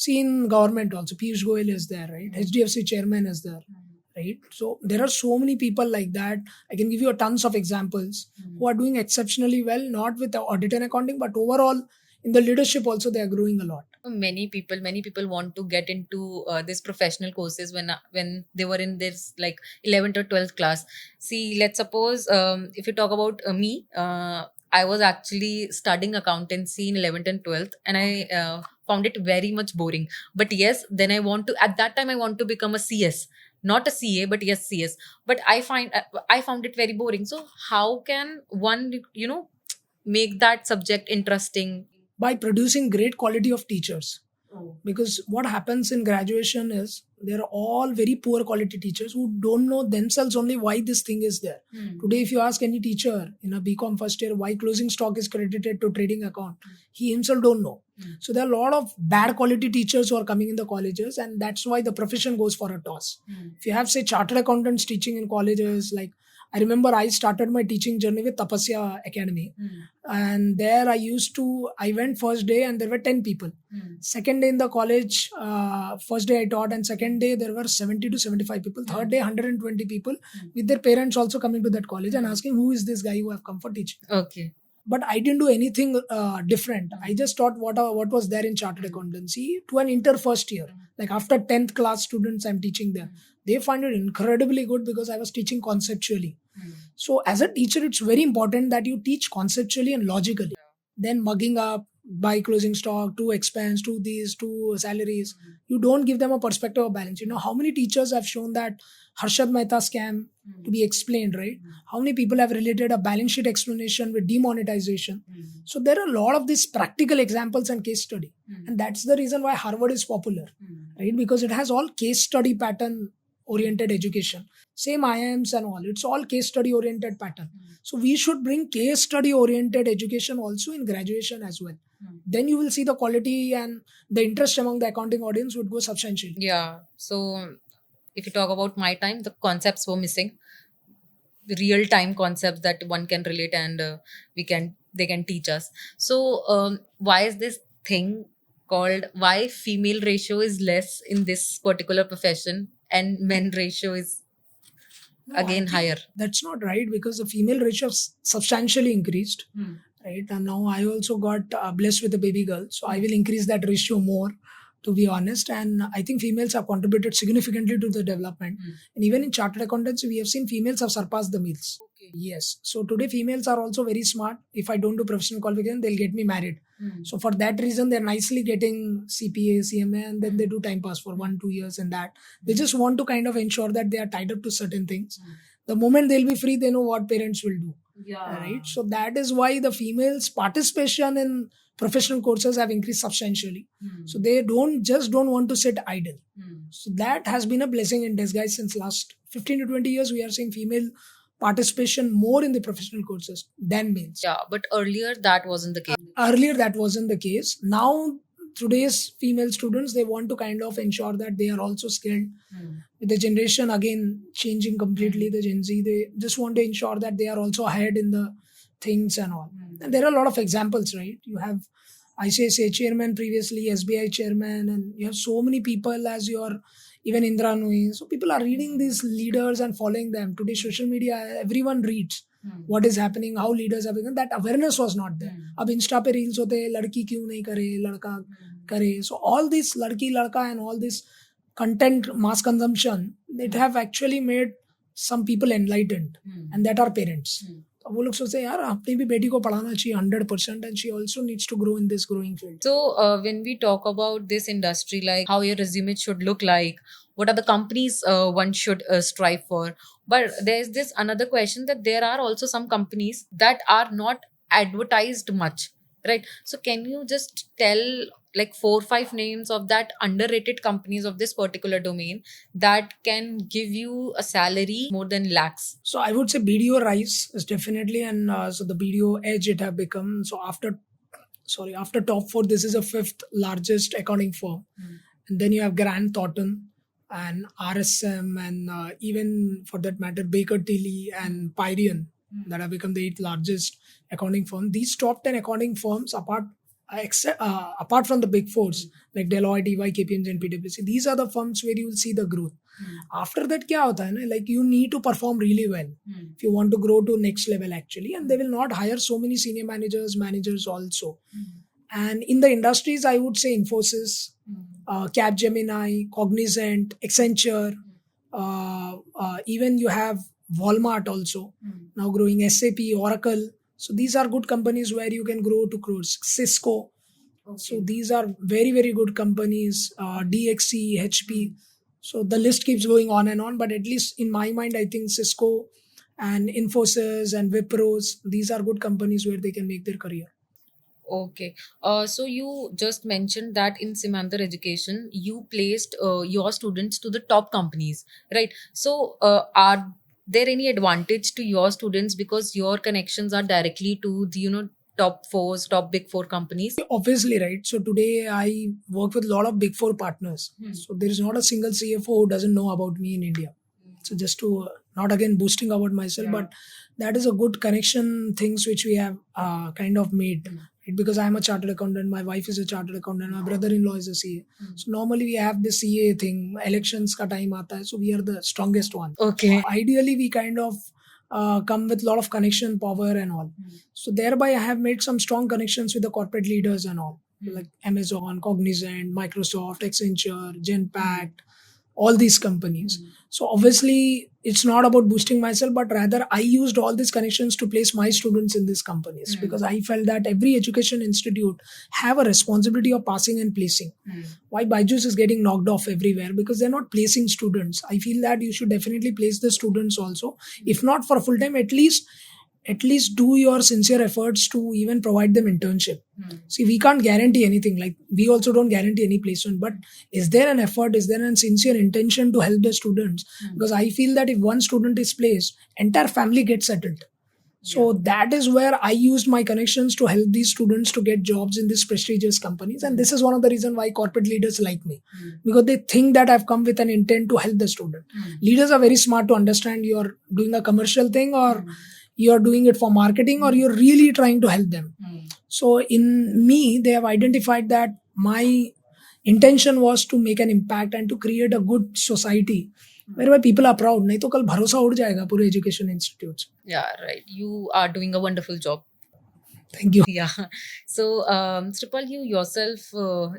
in government also, Piyush Goyal is there, right? HDFC chairman is there, right? So there are so many people like that. I can give you a tons of examples who are doing exceptionally well, not with the audit and accounting, but overall in the leadership also they are growing a lot. Many people want to get into this professional courses when they were in this like 11th or 12th class. See, let's suppose if you talk about me, I was actually studying accountancy in 11th and 12th, and I found it very much boring. But yes, then at that time I want to become a CS, not a CA, but yes, CS. But I found it very boring. So how can one make that subject interesting? By producing great quality of teachers. Because what happens in graduation is they're all very poor quality teachers who don't know themselves only why this thing is there. Today, if you ask any teacher in a BCom first year why closing stock is credited to trading account, he himself don't know. So there are a lot of bad quality teachers who are coming in the colleges, and that's why the profession goes for a toss. If you have, say, chartered accountants teaching in colleges, like I remember I started my teaching journey with Tapasya Academy. And there I went first day and there were 10 people. Second day in the college, first day I taught, and second day there were 70 to 75 people. Third day, 120 people with their parents also coming to that college and asking, who is this guy who have come for teaching? Okay. But I didn't do anything different. I just taught what was there in chartered accountancy to an inter first year. Like after 10th class students, I'm teaching them. They find it incredibly good because I was teaching conceptually. So as a teacher, it's very important that you teach conceptually and logically. Then mugging up, buy closing stock, to expense, to these, to salaries. You don't give them a perspective of balance. You know how many teachers have shown that Harshad Mehta scam to be explained, right? How many people have related a balance sheet explanation with demonetization? So there are a lot of these practical examples and case study. And that's the reason why Harvard is popular, right? Because it has all case study pattern oriented education. Same IIMs and all. It's all case study oriented pattern. So we should bring case study oriented education also in graduation as well. Then you will see the quality and the interest among the accounting audience would go substantially. Yeah. So if you talk about my time, the concepts were missing. The real time concepts that one can relate and they can teach us. So why is this thing called why female ratio is less in this particular profession and men ratio is again higher? That's not right, because the female ratio substantially increased, right? And now I also got blessed with a baby girl, so I will increase that ratio more, to be honest. And I think females have contributed significantly to the development. And even in chartered accountancy, we have seen females have surpassed the males. Yes. So today females are also very smart. If I don't do professional qualification, they'll get me married. So for that reason, they're nicely getting CPA, CMA, and then they do time pass for 1-2 years in that. They just want to kind of ensure that they are tied up to certain things. The moment they'll be free, they know what parents will do. Right. So that is why the females' participation in professional courses have increased substantially. So they don't want to sit idle. So that has been a blessing in disguise since last 15 to 20 years. We are seeing female participation more in the professional courses than males. Yeah, but earlier that wasn't the case. Earlier that wasn't the case. Now today's female students, they want to kind of ensure that they are also skilled. With the generation again changing completely, the Gen Z, they just want to ensure that they are also ahead in the things and all. And there are a lot of examples, right? You have ICICI chairman previously, SBI chairman, and you have so many people as your even Indra Nooyi. So people are reading these leaders and following them. Today, social media, everyone reads what is happening, how leaders are becoming. That awareness was not there. अब Insta पे reels होते हैं, लड़की क्यों नहीं करे, लड़का करे. So all this लड़की लड़का and all this content mass consumption, it have actually made some people enlightened, and that are parents. तो वो लोग सोचते हैं यार अपनी भी बेटी को पढ़ाना चाहिए 100%, and she also needs to grow in this growing field. So when we talk about this industry, like how your resume should look like, what are the companies one should strive for, but there's this another question that there are also some companies that are not advertised much, right? So can you just tell like 4-5 names of that underrated companies of this particular domain that can give you a salary more than lakhs? So I would say BDO Rise is definitely, and so the BDO Edge it have become. So after top four, this is the 5th largest accounting firm, and then you have Grant Thornton and RSM, and even for that matter Baker Tilly and Pyrian that have become the 8th largest accounting firm. These top 10 accounting firms, apart from the big fours like Deloitte, EY, KPMG, and PwC, these are the firms where you will see the growth. After that, क्या होता है ना, like you need to perform really well if you want to grow to next level actually, and they will not hire so many senior managers also. And in the industries, I would say Infosys, Capgemini, Cognizant, Accenture, even you have Walmart also now growing, SAP, Oracle. So these are good companies where you can grow to crores. Cisco. So these are very, very good companies. DXC, HP. So the list keeps going on and on. But at least in my mind, I think Cisco and Infosys and Wipros, these are good companies where they can make their career. Okay. So you just mentioned that in Simanther Education, you placed your students to the top companies, right? So are there any advantage to your students because your connections are directly to the top big four companies? Obviously, right? So today I work with a lot of big four partners. So there is not a single CFO who doesn't know about me in India. So just to not again boasting about myself, but that is a good connection things which we have kind of made. Right? Because I am a chartered accountant, my wife is a chartered accountant, my brother-in-law is a CA. So normally we have the CA thing, elections ka time aata hai, so we are the strongest one. Okay. Ideally, we kind of come with a lot of connection power and all. So thereby I have made some strong connections with the corporate leaders and all, like Amazon, Cognizant, Microsoft, Accenture, Genpact, all these companies. So obviously it's not about boosting myself, but rather I used all these connections to place my students in these companies because I felt that every education institute have a responsibility of passing and placing. Why Byju's is getting knocked off everywhere? Because they're not placing students. I feel that you should definitely place the students also. If not for full time, at least do your sincere efforts to even provide them internship. See, we can't guarantee anything. Like we also don't guarantee any placement. But is there an effort? Is there a sincere intention to help the students? Because I feel that if one student is placed, entire family gets settled. So that is where I used my connections to help these students to get jobs in these prestigious companies. And this is one of the reasons why corporate leaders like me. Because they think that I've come with an intent to help the student. Leaders are very smart to understand you're doing a commercial thing or you're doing it for marketing or you're really trying to help them. So in me, they have identified that my intention was to make an impact and to create a good society whereby people are proud. नहीं तो कल भरोसा उड़ जाएगा पूरे education institutes. Yeah, right. You are doing a wonderful job. Thank you. Yeah. So, Sripal, you yourself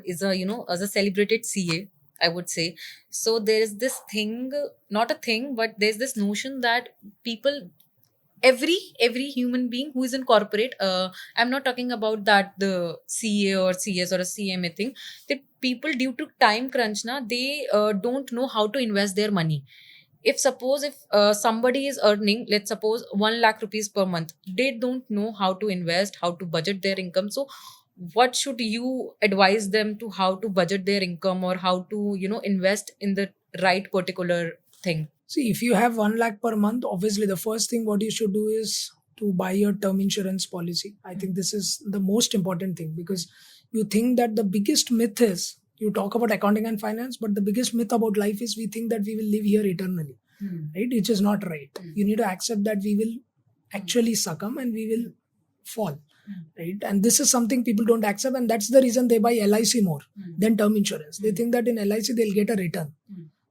is as a celebrated CA, I would say. So there is this thing, not a thing, but there's this notion that people every human being who is in corporate, I'm not talking about that the CA or CS or a CMA thing, that people due to time crunch na, they don't know how to invest their money. If suppose if somebody is earning, let's suppose 1 lakh rupees per month, they don't know how to invest, how to budget their income. So what should you advise them to how to budget their income, or how to invest in the right particular thing? See, if you have 1 lakh per month, obviously the first thing what you should do is to buy your term insurance policy. I think this is the most important thing, because you think that the biggest myth is, you talk about accounting and finance, but the biggest myth about life is we think that we will live here eternally, right? Which is not right. You need to accept that we will actually succumb and we will fall, right? And this is something people don't accept, and that's the reason they buy LIC more than term insurance. They think that in LIC they'll get a return.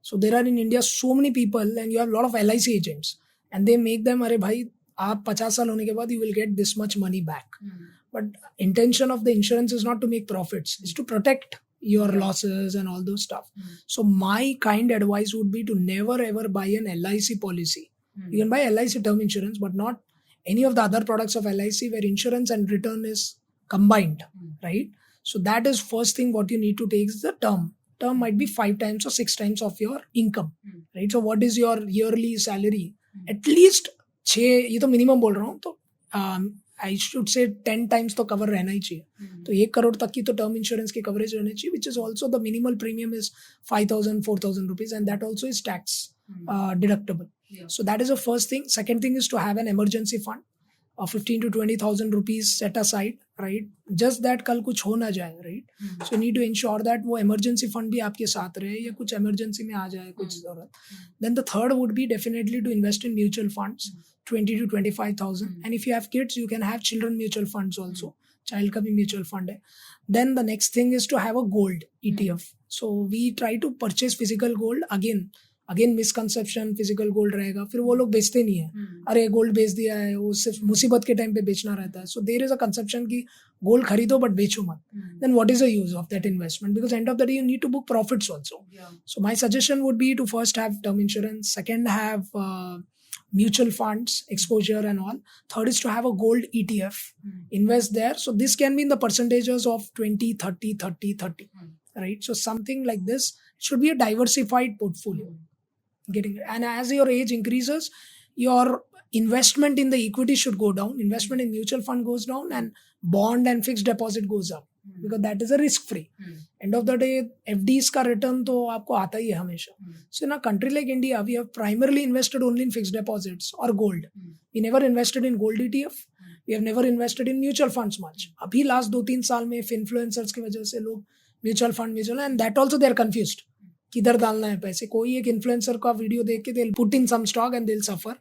So there are in India so many people, and you have a lot of LIC agents, and they make them, अरे भाई आप 50 साल होने के बाद you will get this much money back. But intention of the insurance is not to make profits, it's to protect your losses and all those stuff. So my kind advice would be to never ever buy an LIC policy. You can buy LIC term insurance, but not any of the other products of LIC where insurance and return is combined, right? So that is first thing what you need to take is the term. Term might be 5 times or 6 times of your income, right? So what is your yearly salary? At least 6, ये तो minimum बोल रहा हूँ, तो I should say 10 times तो cover रहना ही चाहिए. तो 1 crore तक की तो term insurance की coverage रहनी चाहिए, which is also the minimal premium is 5,000, 4,000 rupees, and that also is tax deductible. So that is the first thing. Second thing is to have an emergency fund of 15 to 20,000 rupees set aside, right? Just that कल कुछ हो ना जाए, right? So you need to ensure that वो emergency fund भी आपके साथ रहे, या कुछ emergency में आ जाए कुछ ज़रूरत. Then the third would be definitely to invest in mutual funds, 20 to 25,000. And if you have kids, you can have children mutual funds also. Child का भी mutual fund है. Then the next thing is to have a gold ETF. So we try to purchase physical gold. Again misconception, physical gold रहेगा, फिर वो लोग बेचते नहीं है. अरे गोल्ड बेच दिया है, वो सिर्फ मुसीबत के टाइम पे बेचना रहता है. So there is a conception कि गोल्ड खरीदो but बेचो मत. Then what is the use of that investment? Because end of the day you need to book profits also. So my suggestion would be to first have term insurance, second have mutual funds exposure and all. Third is to have a gold ETF, invest there. So this can be in the percentages of 20, 30, 30, 30, right? So something like this should be a diversified portfolio. And as your age increases, your investment in the equity should go down, investment in mutual fund goes down, and bond and fixed deposit goes up, because that is a risk free. End of the day FDs का return तो आपको आता ही है हमेशा. So in a country like India, we have primarily invested only in fixed deposits or gold. We never invested in gold ETF. We have never invested in mutual funds much. अभी last 2-3 साल में influencers की वजह से लोग mutual fund, and that also they are confused. किधर डालना है पैसे. कोई एक इन्फ्लुएंसर का वीडियो देख के they'll put in some stock and they'll suffer,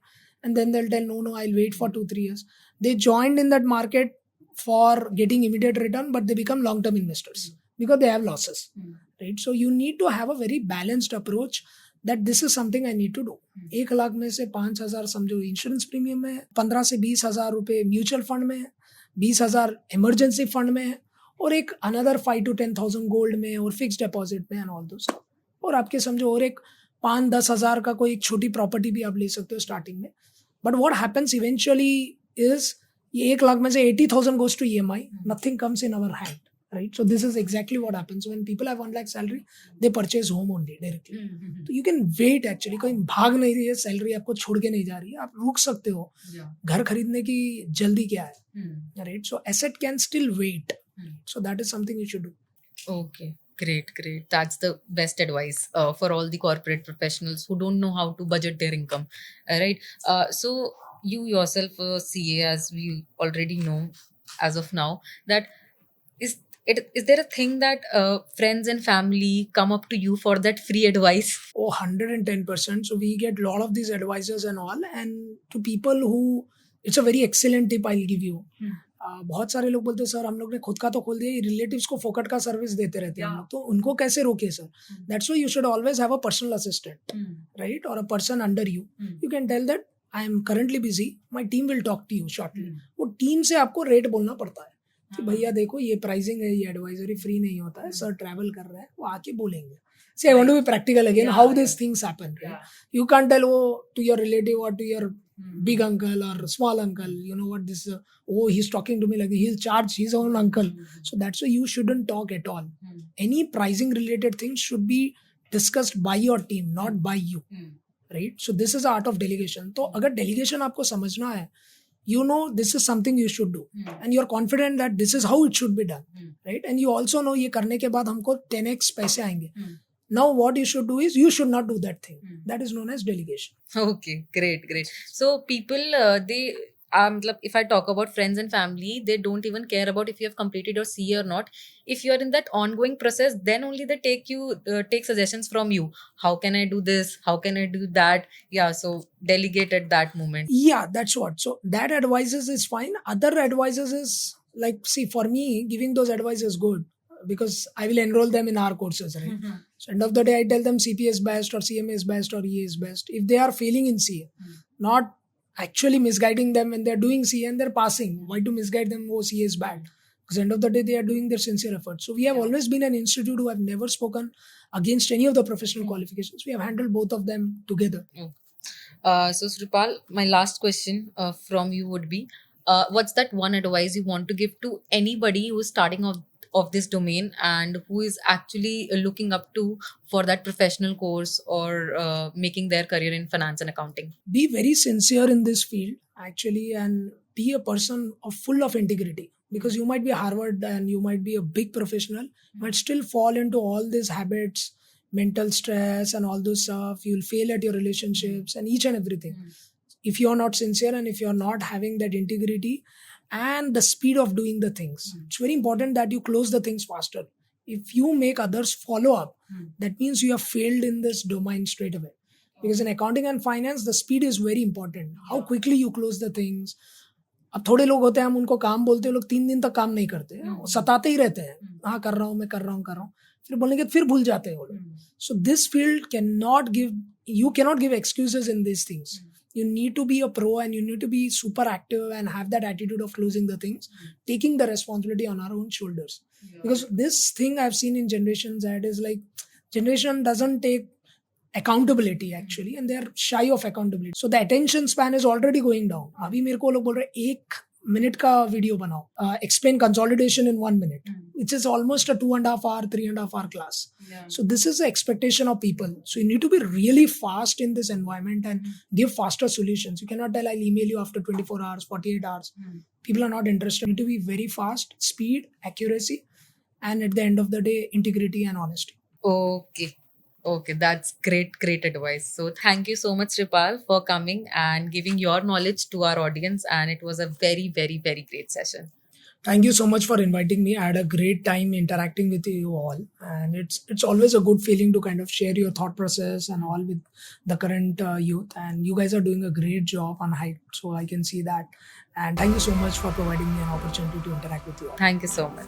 and then they'll tell no I'll wait for 2-3 years. They joined in that market for getting immediate return, but they become long-term investors because they have losses, right? So you need to have a very balanced approach that this is something I need to do. 1 lakh में से 5,000 समझो insurance premium में, 15 से 20,000 रुपए mutual fund में, 20,000 emergency fund में, और एक अनदर 5 to 10,000 गोल्ड में और फिक्स डिपॉजिट में एंड ऑल दो स्टफ. और आपके समझो और एक 5-10 हज़ार का कोई एक छोटी प्रॉपर्टी भी आप ले सकते हो स्टार्टिंग में. But what happens eventually is ये 1 लाख में से 80,000 goes to EMI, nothing comes in our hand, right? So this is exactly what happens when people have 1 lakh salary, they purchase home only directly. तो you can wait actually, कोई भाग नहीं रही है, salary आपको छोड़ के नहीं जा रही है, आप रुक सकते हो. घर खरीदने की जल्दी क्या है, right? So asset can still wait. So that is something you should do. Okay, great. That's the best advice for all the corporate professionals who don't know how to budget their income. Right? So you yourself CA, as we already know as of now, that is there a thing that friends and family come up to you for that free advice? Oh, 110%. So we get a lot of these advisors and all, and to people who, it's a very excellent tip I'll give you. बहुत सारे लोग बोलते हैं sir हम लोग ने खुद का तो खोल दिया, रिलेटिव्स को फोकट का सर्विस देते रहते हैं हम लोग, तो उनको कैसे रोके sir? That's why you should always have a personal assistant, right, और a person under you. You can tell that I am currently busy, my team will talk to you shortly. वो टीम से आपको rate बोलना पड़ता है. कि भैया देखो ये प्राइसिंग है, ये एडवाइजरी फ्री नहीं होता है, सर ट्रैवल कर रहे हैं, वो आके बोलेंगे. See, I want to be practical again. How these things happen, right? You can't tell to your relative or to your big uncle or small uncle. You know what this? He's talking to me like he'll charge his own uncle. So that's why you shouldn't talk at all. Any pricing related things should be discussed by your team, not by you. Right? So this is the art of delegation. तो अगर delegation आपको समझना है, you know this is something you should do, and you're confident that this is how it should be done, right? And you also know ये करने के बाद हमको 10x पैसे आएंगे. Now what you should do is you should not do that thing. That is known as delegation. Okay, great. So people, they matlab, if I talk about friends and family, they don't even care about if you have completed your CA or not. If you are in that ongoing process, then only they take suggestions from you. How can I do this? How can I do that? Yeah, so delegate at that moment. Yeah, that's what. So that advices is fine. Other advices is like, see, for me, giving those advice is good because I will enroll them in our courses, right? So end of the day, I tell them CPA is best or CMA is best or EA is best. If they are failing in CA, not actually misguiding them when they're doing CA and they're passing, why to misguide them? Oh, CA is bad. Because end of the day, they are doing their sincere effort. So we have always been an institute who have never spoken against any of the professional qualifications. We have handled both of them together. So Sripal, my last question from you would be, what's that one advice you want to give to anybody who is starting off of this domain and who is actually looking up to for that professional course or making their career in finance and accounting? Be very sincere in this field actually, and be a person full of integrity, because you might be Harvard and you might be a big professional, but still fall into all these habits, mental stress and all those stuff. You'll fail at your relationships and each and everything. If you're not sincere and if you're not having that integrity and the speed of doing the things, it's very important that you close the things faster. If you make others follow up, that means you have failed in this domain straight away. Because in accounting and finance, the speed is very important. How quickly you close the things. अब थोड़े लोग होते हैं, हम उनको काम बोलते हैं, लोग 3 दिन तक काम नहीं करते हैं, सताते ही रहते हैं, हाँ कर रहा हूँ मैं, कर रहा हूँ, फिर बोलेंगे फिर भूल जाते हैं वो लोग. So this field you cannot give excuses in these things. You need to be a pro and you need to be super active and have that attitude of closing the things, taking the responsibility on our own shoulders. Because this thing I've seen in Generation Z is like, generation doesn't take accountability actually, and they're shy of accountability. So the attention span is already going down. अभी मेरे को लोग बोल रहे हैं 1 minute का video बनाओ, explain consolidation in 1 minute, which is almost a 2.5 hour, 3.5 hour class. So this is the expectation of people. So you need to be really fast in this environment and give faster solutions. You cannot tell I'll email you after 24 hours, 48 hours. People are not interested. You need to be very fast, speed, accuracy, and at the end of the day, integrity and honesty. Okay, that's great advice. So thank you so much, Sripal, for coming and giving your knowledge to our audience. And it was a very great session. Thank you so much for inviting me. I had a great time interacting with you all. And it's always a good feeling to kind of share your thought process and all with the current youth. And you guys are doing a great job on Hype. So I can see that. And thank you so much for providing me an opportunity to interact with you all. Thank you so much.